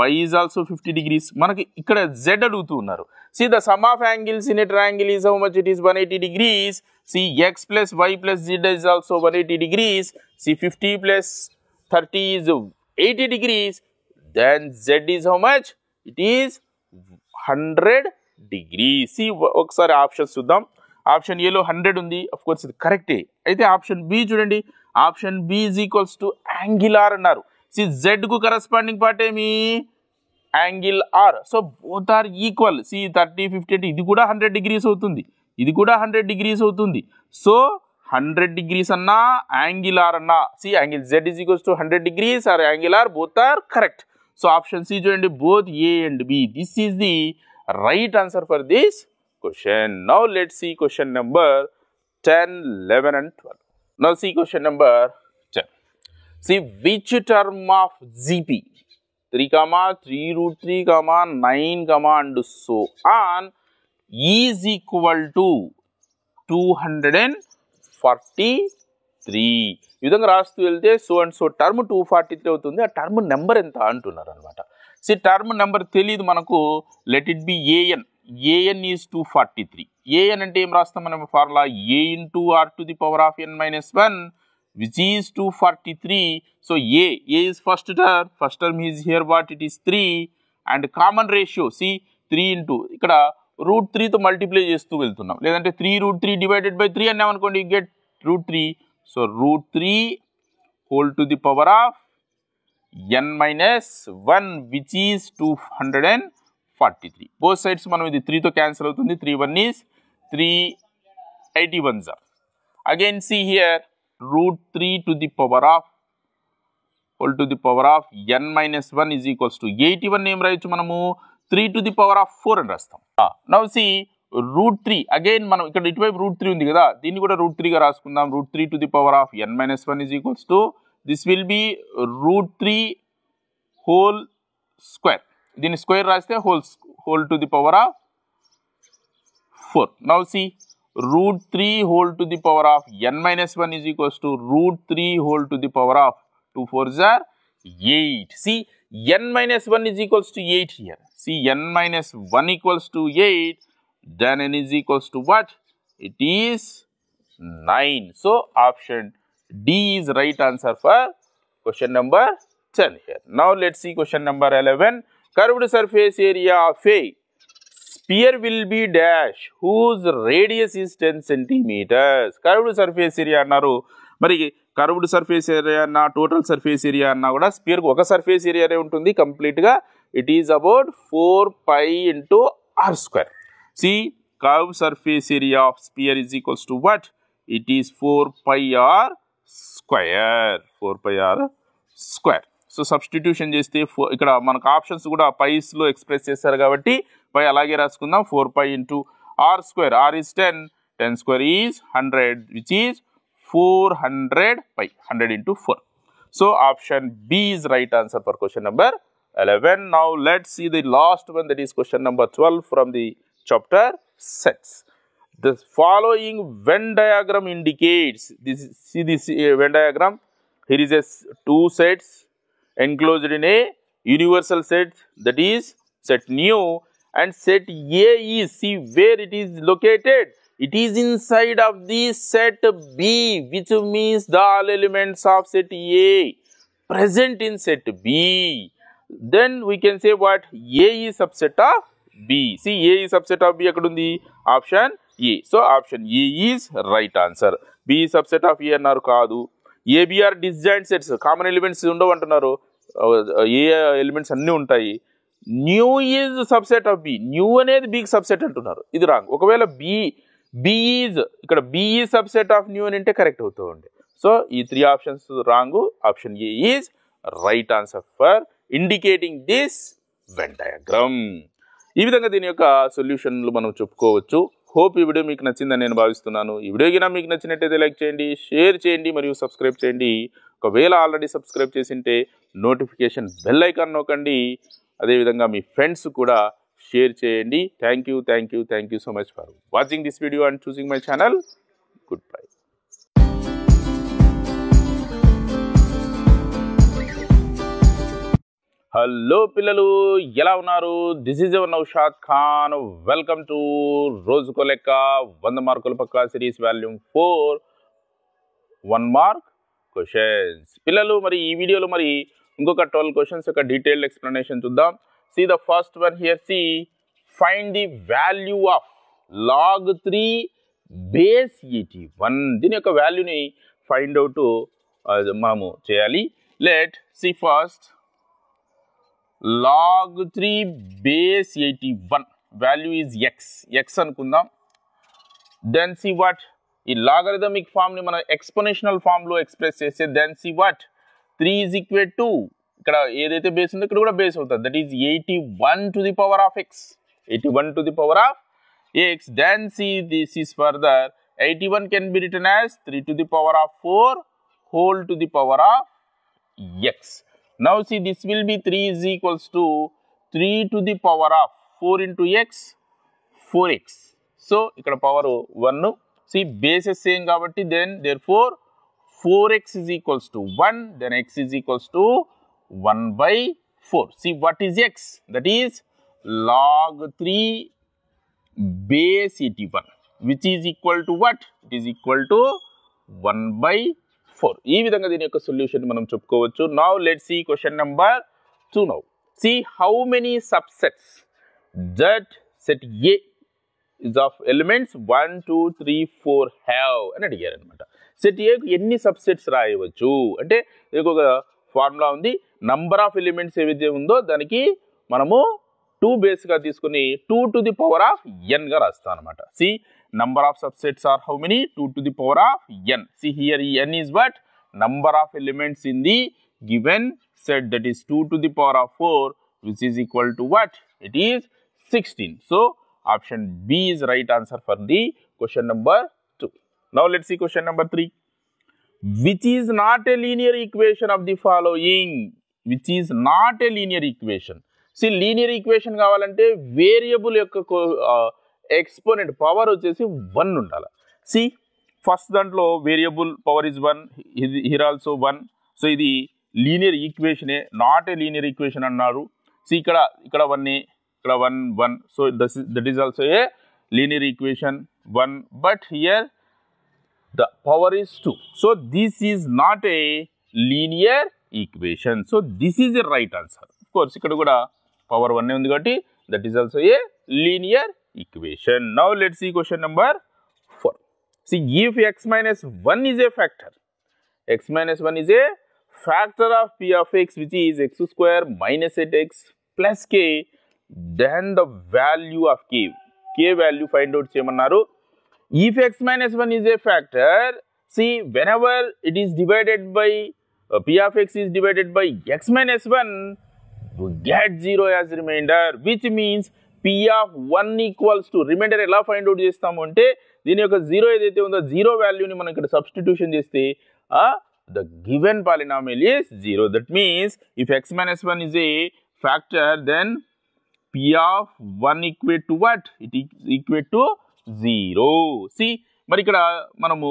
Y is also 50 degrees. మనకి ఇక్కడ Z అడుగుతూ ఉన్నారు. The sum of angles in a triangle is how much? It is 180 degrees. X plus Y plus Z is also 180 degrees. 50 plus 30 is 80 degrees. Then Z is how much? It is 100 degrees. See, ఒకసారి options చూద్దాం. Option ఏలో 100 ఉంది, of course ఇది కరెక్టే. అయితే option B చూడండి, option B is equals to angle R అన్నారు. See Z కు కరస్పాండింగ్ పార్ట్ ఏమి, angle R. So both are equal. See 30, 50 అంటే ఇది కూడా 100 degrees అవుతుంది, ఇది కూడా 100 degrees అవుతుంది. సో 100 degrees అన్నా యాంగిల్ ఆర్ అన్నా, see angle Z is equals to 100 degrees or angle R, both are correct. So option C చూడండి, both A and B. This is the right answer for this question. Now let's see question number 10, 11 and 12. Now see question number 10. See which term of GP 3, 3 root 3, 9, and so on is equal to 243. ఈ విధంగా రాస్తూ వెళ్తే so and so term 243 అవుతుంది. ఆ term number ఎంత అంటున్నారు అనమాట. C term number తెలియదు మనకు, let it be AN. AN is 243. AN అంటే ఏం రాస్తాం మనం formula, A into R to the power of N minus 1 which is 243. So A is first term is here what it is 3 and common ratio see 3 into ఇక్కడ √3తో multiply చేస్తూ వెళ్తున్నాం, లేదంటే 3√3 divided by 3 అన్నాం అనుకోండి, you get √3. So √3 whole to the power of n minus 1 which is 243. Both sides మనం ఇది 3తో cancel అవుతుంది, 3 1 is 381s are. Again see here √3 to the power of whole to the power of n minus 1 is equals to 81. ఏం రాయొచ్చు మనము, 3 to the power of 4 అని రాస్తాం. Now see √3 again మనం ఇక్కడ ఇటువైపు √3 ఉంది కదా, దీన్ని కూడా √3 గా రాసుకుందాం. √3 to the power of n minus 1 is equals to, this will be √3 whole square. దీన్ని స్క్వేర్ రాస్తే whole to the power of 4. Now see √3 whole to the power of n minus 1 is equals to √3 whole to the power of 2 4s are 8. See n minus 1 is equals to 8 here. See n minus 1 equals to 8. Then n is equals to what? It is 9. So option D is right answer for question number 10 here. Now let's see question number 11. Curved surface area of a sphere will be dash whose radius is 10 centimeters. Curved surface area అన్నారు. మరి curved surface area అన్న, total surface area అన్నా కూడా spear కు ఒక surface ఏరియానే ఉంటుంది complete గా. It is about 4π into r². See, curved surface area of sphere is equals to what? It is 4πr square. 4πr square. So substitution చేస్తే ఇక్కడ మనకు ఆప్షన్స్ కూడా పైస్ లో ఎక్స్ప్రెస్ చేస్తారు కాబట్టి పై అలాగే రాసుకుందాం. 4π into r². r is 10. 10 square is 100, which is 400π. 100 into 4. So option B is right answer for question number 11. Now let's see the last one, that is question number 12 from the chapter sets. The following Venn diagram indicates, see this Venn diagram, here is a 2 sets enclosed in a universal set, that is set nu, and set A is, see where it is located, it is inside of the set B, which means the all elements of set A present in set B. Then we can say what, A is subset of B. See, A is subset of B ekkada undi, option A. So option A is right answer. B is subset of A annaru kaadu. A, B are disjoint sets, common elements undavu antunnaru. A elements anni untayi. Nu is subset of B. Nu anedi B ki subset antunnaru. Idi wrong. Okavela B is ikkada B is subset of nu ani ante correct avutundi. So ee 3 options wrong. Option A is right answer for indicating this Venn diagram. ఈ విధంగా దీని యొక్క సొల్యూషన్లు మనం చెప్పుకోవచ్చు. Hope ఈ video మీకు నచ్చిందని నేను భావిస్తున్నాను. ఈ వీడియో కింద మీకు నచ్చినట్టయితే లైక్ చేయండి, షేర్ చేయండి మరియు సబ్స్క్రైబ్ చేయండి. ఒకవేళ ఆల్రెడీ సబ్స్క్రైబ్ చేసింటే నోటిఫికేషన్ బెల్ ఐకాన్ నొక్కండి. అదేవిధంగా మీ ఫ్రెండ్స్ కూడా షేర్ చేయండి. Thank you so much for watching this video and చూసింగ్ my channel. Goodbye. Hello పిల్లలు, ఎలా ఉన్నారు? This is your Naushad Khan. Welcome to రోజుకో లెక్క 100 మార్కుల పక్కా సిరీస్ వాల్యూమ్ 4 1 మార్క్ క్వశ్చన్స్. పిల్లలు మరి ఈ వీడియోలో మరి ఇంకొక 12 క్వశ్చన్స్ యొక్క డీటెయిల్డ్ ఎక్స్ప్లెనేషన్ చూద్దాం. see the first one here, see, find the value of log 3 base 81. దీని యొక్క వాల్యూని ఫైండ్ అవుట్ మనము చేయాలి. Let see first log 3 base 81 value is x అనుకుందాం. then see what ఈ లాగరిథమిక్ ఫామ్ ని మనం ఎక్స్పోనెన్షియల్ ఫామ్ లో ఎక్స్ప్రెస్ చేస్తే then see what 3 is equal to ఇక్కడ ఏదైతే బేస్ ఉందో ఇక్కడ కూడా బేస్ అవుతుంది, that is 81 to the power of x, 81 to the power of x. then see this is further 81 can be written as 3 to the power of 4 whole to the power of x. Now see, this will be 3 is equals to 3 to the power of 4 into x, 4x. So, ikkada power 1. See, base is same kabatti, then therefore 4x is equals to 1, then x is equals to 1 by 4. See, what is x? That is log 3 base 81, which is equal to what? It is equal to 1 by 4. ఈ విధంగా దీని యొక్క solution మనం చెప్పుకోవచ్చు. Now let's see question number 2 now. See how many subsets that set A is of elements 1 2 3 4 have అని అడిగారు అనమాట. Set ఏకు ఎన్ని సబ్సెట్స్ రాయవచ్చు అంటే దీనికి ఒక ఫార్ములా ఉంది. నంబర్ ఆఫ్ ఎలిమెంట్స్ ఏవైతే ఉందో దానికి మనము 2 బేస్గా తీసుకుని 2 to the power of n గా రాస్తాం అనమాట. See number of subsets are how many? 2 to the power of n. See here n is what? Number of elements in the given set, that is 2 to the power of 4, which is equal to what? It is 16. So, option B is right answer for the question number 2. Now, let's see question number 3. Which is not a linear equation of the following? Which is not a linear equation. See, linear equation కావాలంటే variable యొక్క exponent power వచ్చేసి 1 ఉండాలి. See first దాంట్లో variable power is 1, ఇది here also 1. So ఇది linear ఈక్వేషనే, not a linear equation అన్నారు. See ఇక్కడ 1 ఇక్కడ 1 1. So that is also a linear equation 1, but here the power is 2. So this is not a linear equation. So this is a right answer. Of course ఇక్కడ కూడా power 1 ఉంది కాబట్టి that is also a linear equation. Now let's see question number 4. See, if x minus 1 is a factor, x minus 1 is a factor of p of x, which is x square minus 8x plus k, then the value of k value find out cheyamaru. If x minus 1 is a factor, see, whenever it is divided by p of x is divided by x minus 1, you get 0 as remainder, which means p of 1 equals to reminder ఎలా find out చేస్తాము అంటే దీని యొక్క 0 ఏదైతే ఉందో 0 వాల్యూని మనం ఇక్కడ సబ్స్టిట్యూషన్ చేస్తే the given polynomial is 0. That means if x minus 1 is a factor, then p of 1 equate to what? It is equate to 0. See, మరి ఇక్కడ మనము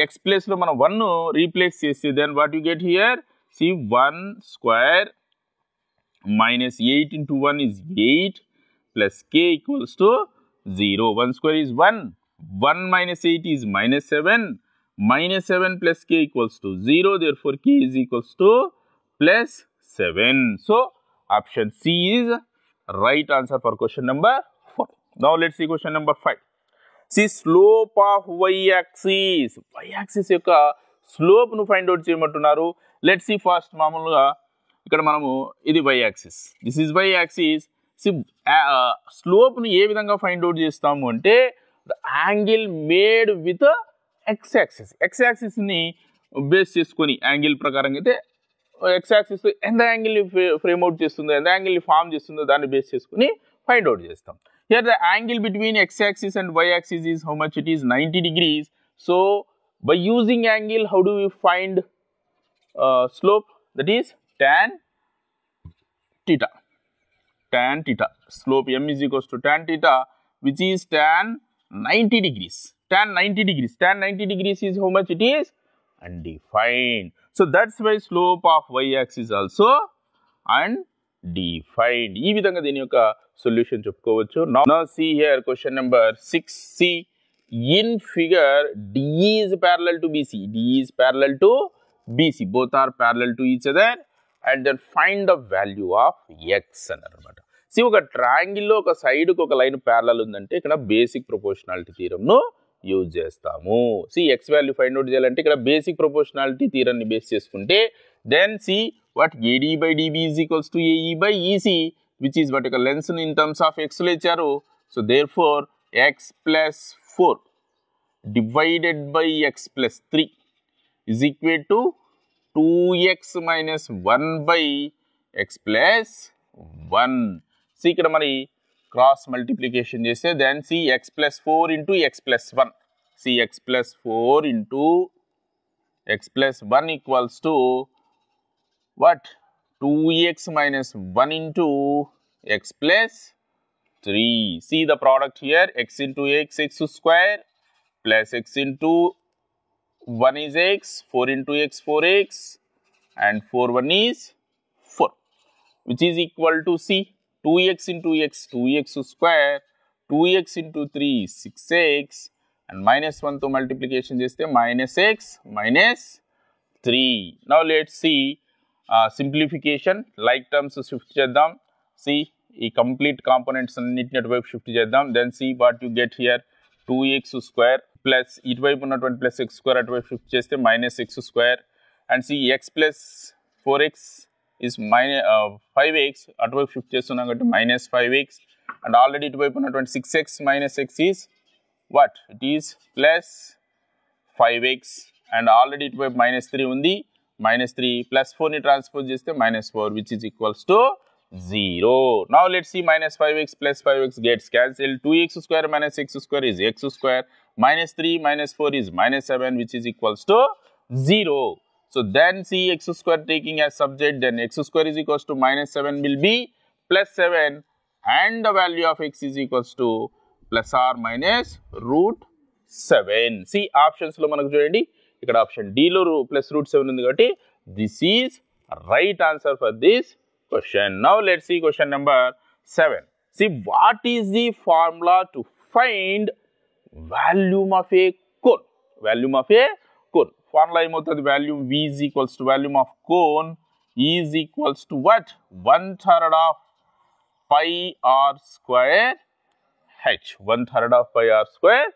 x ప్లేస్ లో మనం 1 రీప్లేస్ చేస్తే then what you get here? See, 1 square minus 8 into 1 is 8 plus k equals to 0. 1 square is 1. 1 minus 8 is minus 7. Minus 7 plus k equals to 0. Therefore, k is equals to plus 7. So, option C is right answer for question number 4. Now, let's see question number 5. See, slope of y-axis. Y-axis యొక్క slope ను find out చేయమంటున్నారు. Let's see first మామూలుగా ఇక్కడ మనము ఇది y-axis. This is y-axis. Slope ని ఏ విధంగా find out చేస్తాము అంటే the angle made with X axis ని బేస్ చేసుకొని యాంగిల్ ప్రకారంగా అయితే ఎక్స్ యాక్సిస్ ఎంత యాంగిల్ ఫ్రేమ్ అవుట్ చేస్తుందో ఎంత యాంగిల్ ఫామ్ చేస్తుందో దాన్ని బేస్ చేసుకుని ఫైండ్ అవుట్ చేస్తాం. Here the angle between X axis and Y axis is how much? It is 90 degrees. So by using angle how do you find slope? That is tan theta. Tan theta. Slope m is equals to tan theta, which is tan 90 degrees. Tan 90 degrees. Tan 90 degrees is how much? It is undefined. So that's why slope of y-axis also undefined. ఈ విధంగా దీని యొక్క solution చెప్పుకోవచ్చు. Now see here question number 6. See, in figure D is parallel to BC. D is parallel to BC. Both are parallel to each other. And then find the value of x అన్నమాట. ఒక ట్రయాంగిల్లో ఒక సైడ్కి ఒక line parallel ఉందంటే ఇక్కడ basic proportionality థీరంను use చేస్తాము. X value find out చేయాలంటే ఇక్కడ బేసిక్ ప్రొపోర్షనాలిటీ థీరంని బేస్ చేసుకుంటే then what AD by DB is equals to AE by EC, which is what length in terms of x లో ఇచ్చారు. So therefore x plus 4 divided by x plus 3 is equal to 2x minus 1 by x plus 1. ఇక్కడ మరి cross multiplication చేస్తే then x plus 4 into x plus 1. x plus 4 into x plus 1 equals to what? 2x minus 1 into x plus 3. See the product here, x into x square plus x into 1 is x, 4 into x 4x and 4 1 is 4, which is equal to 2x into x 2x square, 2x into 3 6x and minus 1 to multiplication cheste minus x minus 3. Now let's see simplification like terms shift చేద్దాం. ఈ complete components అన్నిటిని అటువైపు shift చేద్దాం. Then what you get here 2x square plus ఇటువైపు ఉన్నటువంటి plus x square అటువైపు shift చేస్తే minus x square and x plus 4x is 5x అటువైపు షిఫ్ట్ చేస్తున్నాం కాబట్టి మైనస్ 5x అండ్ ఆల్రెడీ ఇటువైపు ఉన్నటువంటి 6x minus x is what it is plus 5x and already ఇటువైపు మైనస్ 3 ఉంది. minus 3 plus 4 ni transpose cheste minus 4, which is equals to 0. Now let's see minus 5x plus 5x gets cancelled. 2x square minus x square is x square. Minus 3 minus 4 is minus 7, which is equals to 0. So then x square taking as subject, then x square is equals to minus 7 will be plus 7 and the value of x is equals to plus or minus root 7. Options lo manaku chudandi ఇక్కడ option D లో plus root 7 ఉంది కాబట్టి this is right answer for this question. Now let's see question number 7. What is the formula to find volume of a cone? Volume of a cone formula ఏమవుతుంది? Volume v is equals to volume of cone is equals to what? 1/3 of pi r square h. 1/3 of pi r square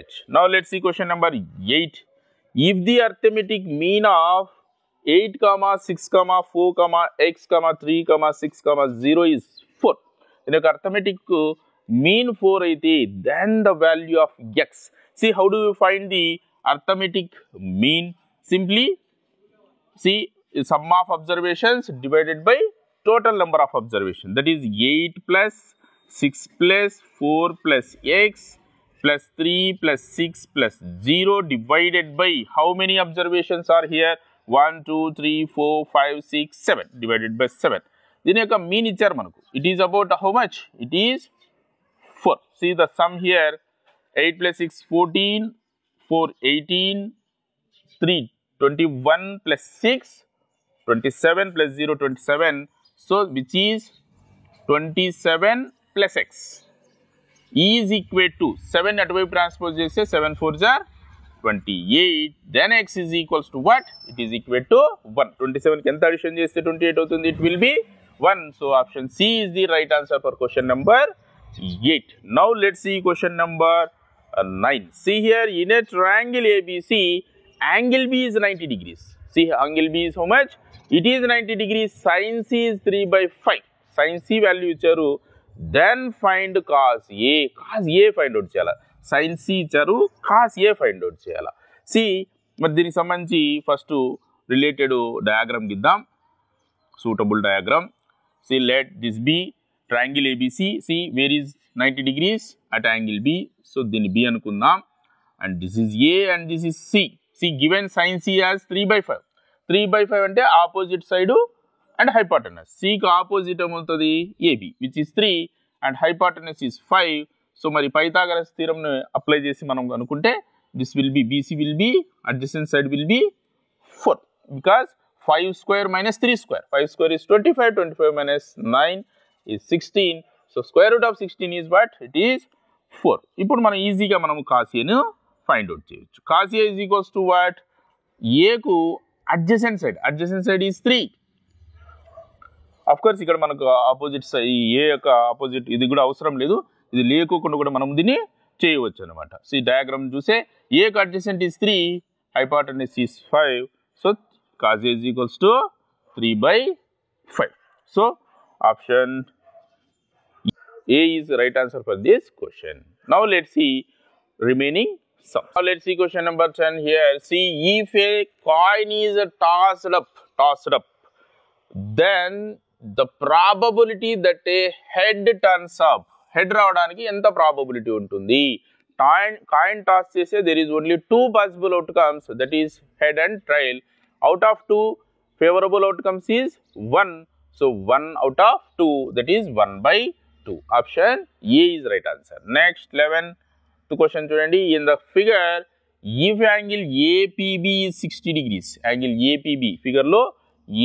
h. Now let's see question number 8. If the arithmetic mean of 8, 6, 4, x, 3, 6, 0 is 4. In a arithmetic mean 4 aithe, then the value of x. How do you find the arithmetic mean? Simply sum of observations divided by total number of observations. That is 8 plus 6 plus 4 plus x plus 3 plus 6 plus 0 divided by how many observations are here? 1, 2, 3, 4, 5, 6, 7 divided by 7. Dini yokka mean icharu manaku. It is about how much? It is 4. See the sum here, 8 plus 6 14, 4 18, 3 21 plus 6 27 plus 0 27. So which is 27 plus x is equal to 7 అటువైపు transpose చేస్తే 7 4s are 28. Then x is equals to what? It is equal to 1. 27 కి ఎంత addition చేస్తే 28 అవుతుంది? It will be 1. So option C is the right answer for question number 8. Now let's see question number 9. See here, in a triangle ABC, angle B is 90 degrees. Angle B is how much? It is 90 degrees. Sin C is 3/5. Sin C value ఇచ్చారు. Then find cos A. Cos A find out చేయాలి. Sin C ఇచ్చారు, cos A find out చేయాలి. మరి దీనికి సంబంధించి first related diagram గిద్దాం. Suitable diagram. Let this be triangle ABC. Where is 90 degrees? At angle B. So దీన్ని B అనుకుందాం. And this is A and this is C. Given sin C as 3/5. 3/5 అంటే opposite side and hypotenuse. C కి opposite ఏమవుతుంది? AB, which is 3 and hypotenuse is 5. So మరి Pythagoras theorem ని apply చేసి మనం అనుకుంటే this will be BC will be adjacent side will be 4 because 5 square minus 3 square. 5 square is 25. 25 minus 9 is 16. So square root of 16 is what? It is 4. ఇప్పుడు మనం ఈజీగా మనం cos A ను find out చేయొచ్చు. Cos A is equals to what? A కు adjacent side is 3. Of course ఇక్కడ మనకు opposites ఈ ఏ యొక్క ఆపోజిట్ ఇది కూడా అవసరం లేదు, ఇది లేకోకుండా కూడా మనం దీన్ని చేయవచ్చు అనమాట. సో ఈ డయాగ్రామ్ చూసే ఏకు adjacent is 3, hypotenuse is 5, so cos A is equals to 3/5. So option A is the right answer for this question. Now let's see remaining sum. Now let's see question number 10 here. See, if a coin is tossed up, then the probability that a head turns up, head రావడానికి ఎంత probability ఉంటుంది? Coin toss చేస్తే there is only 2 possible outcomes, that is head and tail. Out of 2 favorable outcomes is 1, so 1 out of 2, that is 1/2. Option A is right answer. Next 11 to question చూడండి. In the figure, if angle APB is 60 degrees, angle APB figure లో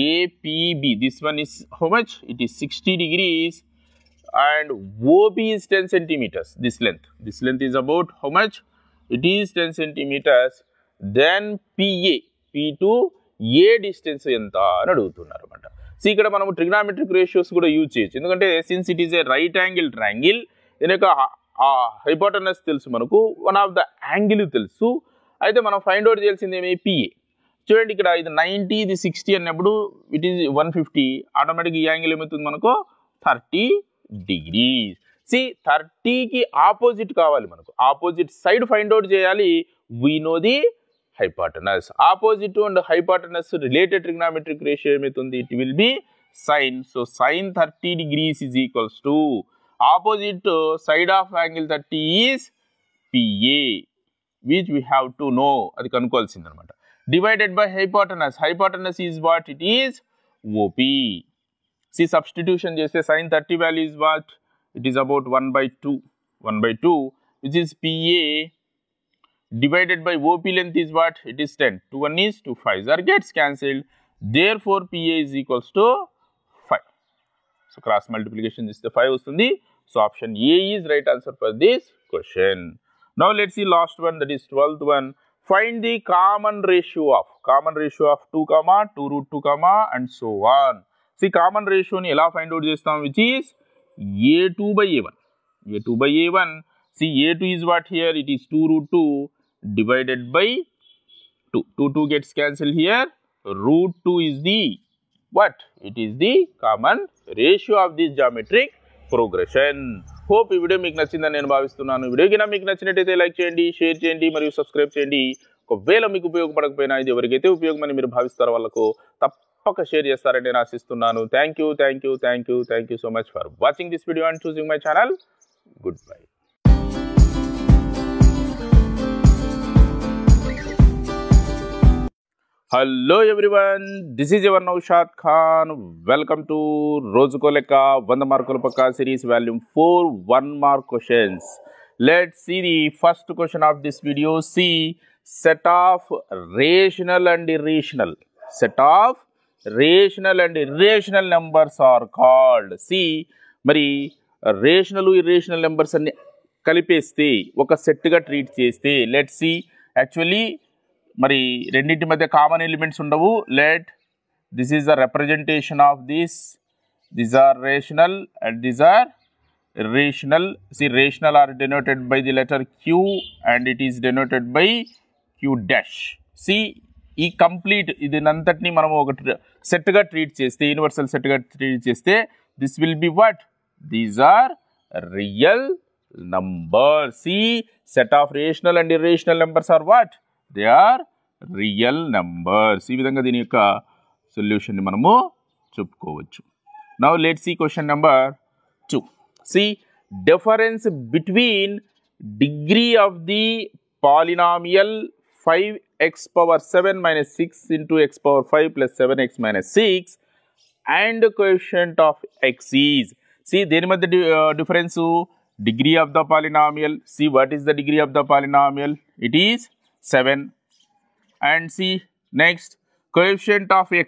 APB, this one is how much? It is 60 degrees, and OB is 10 centimeters. This length is about how much? It is 10 centimeters. Then PA, P2 a distance ఎంత అని అడుగుతున్నారు అనమాట. So ఇక్కడ మనము trigonometric ratios కూడా use చేయొచ్చు, ఎందుకంటే since it is A right angle triangle, దీని యొక్క హైపోటనస్ తెలుసు మనకు, వన్ ఆఫ్ ద యాంగిల్ తెలుసు, అయితే మనం ఫైండ్ అవుట్ చేయాల్సింది ఏమి? పిఏ. చూడండి ఇక్కడ ఇది 90, ఇది 60 అన్నప్పుడు ఇట్ ఈస్ 150, ఆటోమేటిక్ ఈ యాంగిల్ ఏమవుతుంది మనకు? 30 degrees. సి 30కి ఆపోజిట్ కావాలి మనకు, ఆపోజిట్ సైడ్ ఫైండ్ అవుట్ చేయాలి. We know the hypotenuse. Opposite and hypotenuse related trigonometric ratio ఏమవుతుంది? It will be sin. So sin 30 degrees is equals to opposite side of angle 30 is PA, which we have to know. అది కనుక్కోవాల్సింది అనమాట. Divided by hypotenuse. Hypotenuse is what? It is OP. See, substitution చేస్తే sin 30 value is what? It is about 1/2, which is PA. Divided by OP length is what? It is 10. 2 1 is 2 5s are gets cancelled. Therefore, PA is equals to 5. So cross multiplication is the 5 వస్తుంది. So option A is right answer for this question. Now let's see last one, that is 12th one. Find the common ratio of 2, 2√2, and so on. See, common ratio ni ఎలా find out చేస్తాం? Which is A2/A1. A2/A1. See, A2 is what here? It is 2√2 divided by 2. 2 gets cancelled here. √2 is the what? It is the common ratio of this geometric progression. Hope ఈ video మీకు నచ్చిందని నేను భావిస్తున్నాను. Video కింద మీకు నచ్చినట్టయితే like చేయండి, share చేయండి మరియు సబ్స్క్రైబ్ చేయండి. ఒకవేళ మీకు ఉపయోగపడకపోయినా ఇది ఎవరికైతే ఉపయోగమని మీరు భావిస్తారో వాళ్ళకు తప్పక షేర్ చేస్తారని నేను ఆశిస్తున్నాను. Thank you so much for watching this video and చూసింగ్ my channel. Good bye. Hello everyone, this is your Naushad Khan. Welcome to Rojuko Lekka 100 markul Pakka series volume 4 1 mark questions. Let's see the first question of this video. See, set of rational and irrational. Set of rational and irrational numbers are called. See, మరి rational irrational numbers అన్ని కలిపేస్తే ఒక సెట్గా treat చేస్తే, let's see, actually మరి రెండింటి మధ్య common elements ఉండవు. Let this is the representation of these are rational and these are irrational. See, rational are denoted by the letter Q and it is denoted by Q dash. See, ఈ complete ఇదంతటిని మనము ఒక సెట్గా treat చేస్తే, universal సెట్గా treat చేస్తే, this will be what? These are real numbers. See, set of rational and irrational numbers are what? They are real numbers. ఈ విధంగా దీని యొక్క సొల్యూషన్ని మనము చెప్పుకోవచ్చు. Now let's see question number 2. See, difference between degree of the polynomial 5x power 7 minus 6 into x power 5 plus 7x minus 6 and coefficient of x is. See, there is the difference degree of the polynomial. See, what is the degree of the polynomial? It is 7. And see, next, coefficient of x.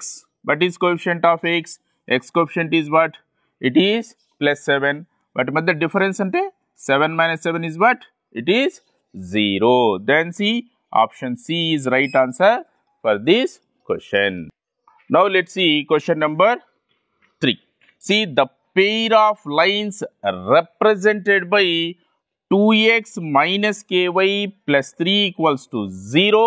What is coefficient of x? X coefficient is what? It is plus 7. But the difference ante 7 minus 7 is what? It is 0. Then see, option C is right answer for this question. Now let's see question number 3. See the pair of lines represented by 2x minus ky plus 3 equals to 0,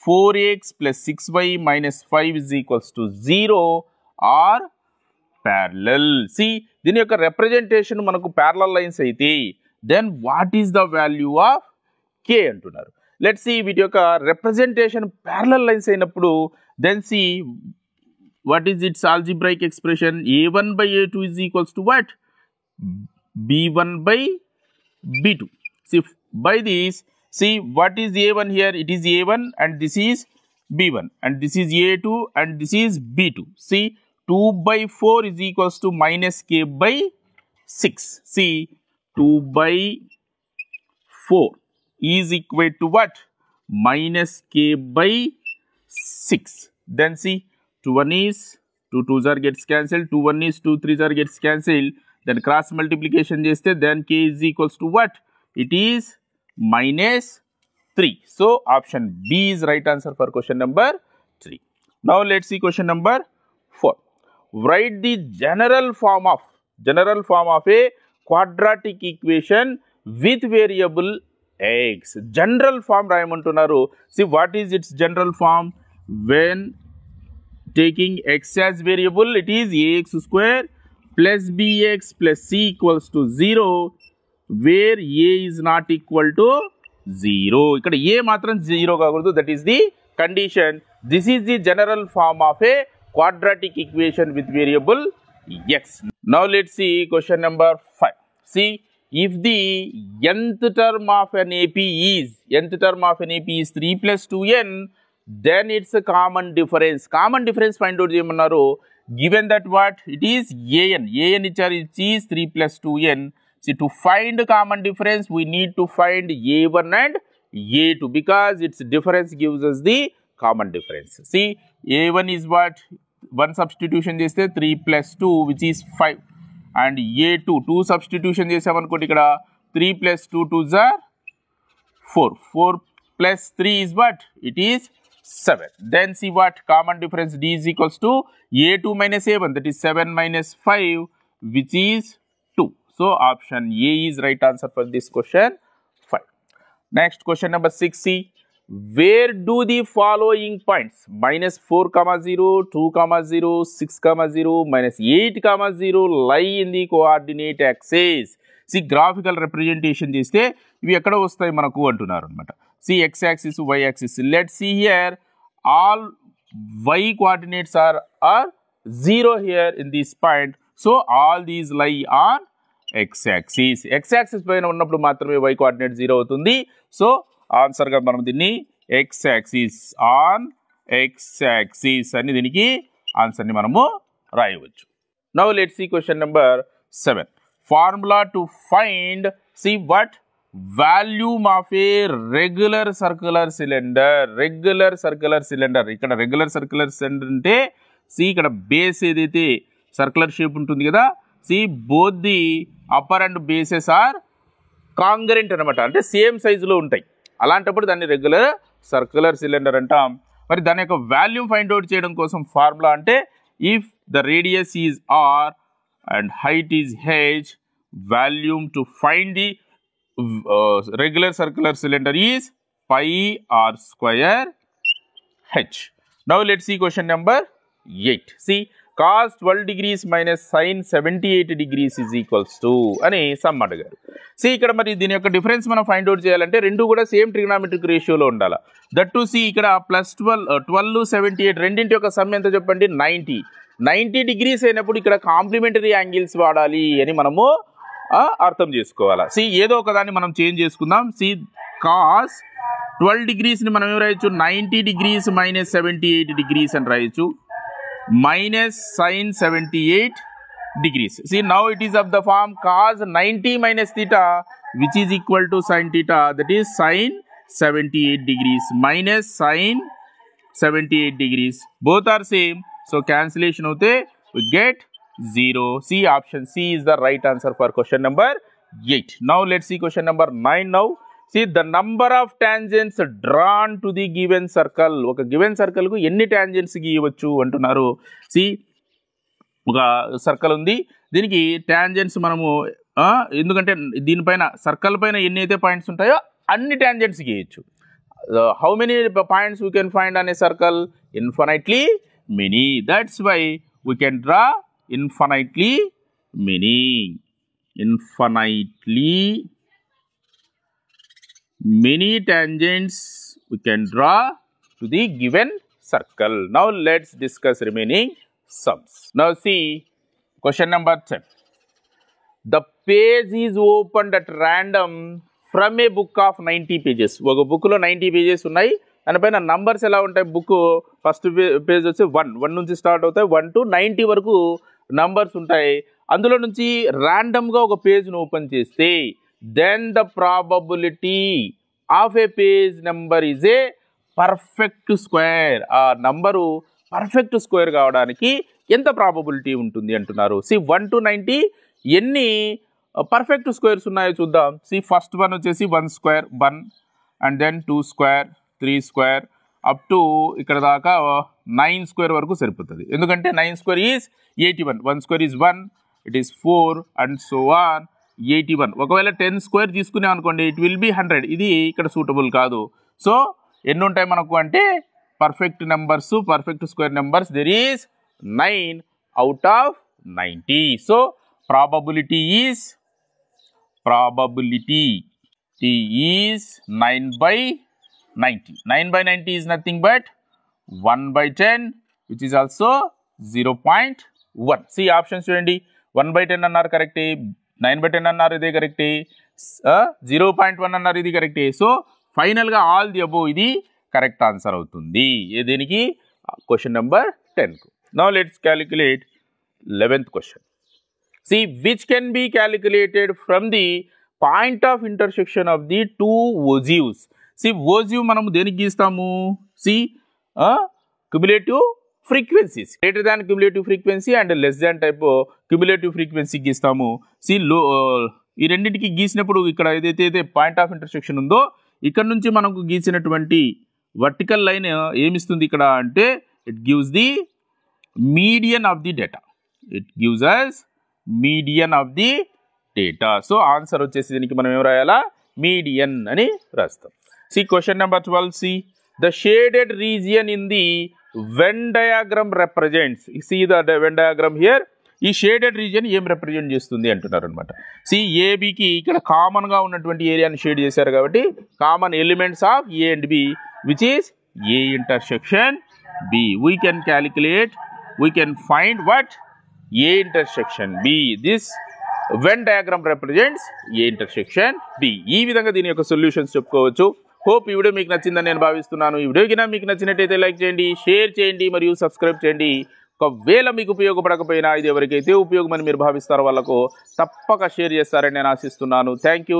4x plus 6y minus 5 is equals to 0 are parallel. See, దీని యొక్క representation మనకు parallel lines అయితే then what is the value of k అంటున్నారు. Let's see వీటి యొక్క representation parallel lines అయినప్పుడు then see what is its algebraic expression. a1 by a2 is equals to what? b1 by b2. See by this, see what is a1 here? It is a1 and this is b1 and this is a2 and this is b2. See 2 by 4 is equals to minus k by 6. See 2 by 4 is equal to what? Minus k by 6. Then see 2 1 is 2 2s are gets cancelled, 2 1 is 2 3s are gets cancelled, then cross multiplication cheste then k is equals to what? It is minus 3. So option B is right answer for question number 3. Now let's see question number 4. Write the general form of a quadratic equation with variable x. General form రాయమంటున్నారు. See what is its general form? When taking x as variable, it is ax square plus bx plus c equals to 0, where a is not equal to 0. ఇక్కడ a మాత్రం 0 కాకూడదు. That is the condition. This is the general form of a quadratic equation with variable x. Now let's see question number 5. See, if the nth term of an AP is 3 plus 2n, then it's a common difference. Common difference find out చేయమన్నారు. Given that what? It is an ఇచ్చారు, it is 3 plus 2n. See, to find common difference, we need to find a1 and a2 because its difference gives us the common difference. See, a1 is what? One substitution చేస్తే 3 plus 2 which is 5 and a2 2 substitution చేసామనుకోండి ఇక్కడ 3 plus 2 2s are 4 plus 3 is what? It is 7. Then see what? Common difference d is equals to a2 minus a1, that is 7 minus 5 which is 2. So option A is right answer for this question 5. Next question number 6c. Where do the following points minus 4 comma 0, 2 comma 0, 6 comma 0, minus 8 comma 0 lie in the coordinate axis? See, graphical representation చేస్తే ఇవి ఎక్కడ వస్తాయి మనకు అంటున్నారు అన్నమాట. See, x axis, y axis. Let's see here, all y coordinates are 0 here in this point. So all these lie on x axis. X axis పైన ఉన్నప్పుడు మాత్రమే y coordinate 0 అవుతుంది. So ఆన్సర్ గా మనం దీన్ని x axis on x axis అని దీనికి answer ని మనము రాయవచ్చు. Now let's see question number 7. Formula to find, see what? Volume of a regular circular cylinder. ఇక్కడ రెగ్యులర్ సర్క్యులర్ సిలిండర్ అంటే see ఇక్కడ బేస్ ఏదైతే సర్క్యులర్ షేప్ ఉంటుంది కదా, see both the upper and bases are congruent అన్నమాట, అంటే same సైజులో ఉంటాయి. అలాంటప్పుడు దాన్ని రెగ్యులర్ సర్క్యులర్ సిలిండర్ అంటాం. మరి దాని యొక్క వాల్యూమ్ ఫైండ్ అవుట్ చేయడం కోసం ఫార్ములా అంటే if the radius is r and height is h, volume to find the regular circular cylinder is pi r square h. Now let's see question number 8. See, cos 12 degrees minus sin 78 degrees is equals to అని some అడిగారు. See, ఇక్కడ మరి దీని యొక్క difference మనం find out చేయాలంటే రెండు కూడా సేమ్ ట్రిగ్నామెట్రిక్ రేషియోలో ఉండాలి. దట్ టు సి ఇక్కడ ప్లస్ 12 78 రెండింటి యొక్క సమ్ ఎంత చెప్పండి? 90 డిగ్రీస్ అయినప్పుడు ఇక్కడ కాంప్లిమెంటరీ యాంగిల్స్ వాడాలి అని మనము అర్థం చేసుకోవాలి. సి ఏదో ఒక దాన్ని మనం చేంజ్ చేసుకుందాం. సి కాస్ 12 degrees ని మనం ఏం రాయొచ్చు? 90 degrees minus 78 degrees అని రాయొచ్చు. Minus sin 78 degrees. See, now it is of the form cos 90 minus theta, which is equal to sin theta, that is sin 78 degrees minus sin 78 degrees. Both are same, so cancellation hote we get 0. See, option C is the right answer for question number 8. Now let's see question number 9 now. See, the number of tangents drawn to the given circle. ఒక given circle కు ఎన్ని tangents గీయవచ్చు అంటున్నారు. See, ఒక circle ఉంది, దీనికి tangents మనము ఎందుకంటే దీనిపైన సర్కిల్ పైన ఎన్ని అయితే పాయింట్స్ ఉంటాయో అన్ని ట్యాంజెంట్స్ గీయచ్చు. How many points we can find అనే circle? Infinitely many. That's why we can draw infinitely many. Infinitely many tangents we can draw to the given circle. Now let's discuss remaining sums. Now see question number 10. The page is opened at random from a book of 90 pages. ఒక బుక్లో 90 pages ఉన్నాయి, దానిపైన numbers ఎలా ఉంటాయి? Book first page వచ్చి 1 నుంచి start అవుతాయి, 1 to 90 వరకు నంబర్స్ ఉంటాయి. అందులో నుంచి ర్యాండమ్గా ఒక పేజ్ను ఓపెన్ చేస్తే then the probability of a page number is a perfect square. ఆ నంబరు పర్ఫెక్ట్ స్క్వేర్ కావడానికి ఎంత ప్రాబబిలిటీ ఉంటుంది అంటున్నారు. సి 1 to 90 ఎన్ని పర్ఫెక్ట్ స్క్వేర్స్ ఉన్నాయో చూద్దాం. సి ఫస్ట్ వన్ వచ్చేసి 1 square 1, and then 2 square 3 square up to ఇక్కడ దాకా 9 square వరకు సరిపోతుంది. ఎందుకంటే 9 square is 81, 1 square is 1, it is 4 and so on 81. ఒకవేళ 10 square తీసుకున్నాం అనుకోండి ఇట్ విల్ బి 100. ఇది ఇక్కడ సూటబుల్ కాదు. సో ఎన్ని ఉంటాయి మనకు అంటే perfect numbers, perfect square numbers there is 9 out of 90. So probability is 9/90. 9/90 is nothing but 1/10, which is also 0.1. See options చూడండి, 1/10 అన్నారు కరెక్టే, 9/10 అన్నారు ఇదే కరెక్టే, 0.1 అన్నారు ఇది కరెక్టే. సో ఫైనల్గా ఆల్ ది అబోవ్ ఇది కరెక్ట్ ఆన్సర్ అవుతుంది. దీనికి question number 10. Now let's calculate 11th question. See which can be calculated from the point of intersection of the two ogives. See ogive మనము దేనికి గీస్తాము? See cumulative frequencies, greater than cumulative frequency and less than type cumulative frequency గీస్తాము. See ఈ రెండింటికి గీసినప్పుడు ఇక్కడ ఏదైతే point of intersection ఉందో ఇక్కడ నుంచి మనకు గీసినటువంటి వర్టికల్ లైన్ ఏమిస్తుంది ఇక్కడ అంటే it gives the median of the data. It gives us median of the data. So answer వచ్చేసి దీనికి మనం ఏం రాయాలా? మీడియన్ అని రాస్తాం. See question number 12. See the shaded region in the Venn diagram represents. See the Venn diagram here. ఈ shaded region ఏం represent చేస్తుంది అంటున్నారు అనమాట. సి ఏబికి ఇక్కడ కామన్గా ఉన్నటువంటి ఏరియాని షేడ్ చేశారు కాబట్టి common elements of A and B which is A intersection B. We can calculate, we can find what A intersection B. This Venn diagram represents A intersection B. ఈ విధంగా దీని యొక్క సొల్యూషన్స్ చెప్పుకోవచ్చు. హోప్ ఈ video మీకు నచ్చిందని నేను భావిస్తున్నాను. ఈ వీడియో కింద మీకు నచ్చినట్టయితే లైక్ చేయండి, షేర్ చేయండి మరియు సబ్స్క్రైబ్ చేయండి. ఒకవేళ మీకు ఉపయోగపడకపోయినా ఇది ఎవరికైతే ఉపయోగమని మీరు భావిస్తారో వాళ్ళకు తప్పక షేర్ చేస్తారని నేను ఆశిస్తున్నాను. Thank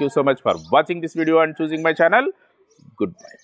you so much for watching this video and చూసింగ్ మై ఛానల్. Good bye.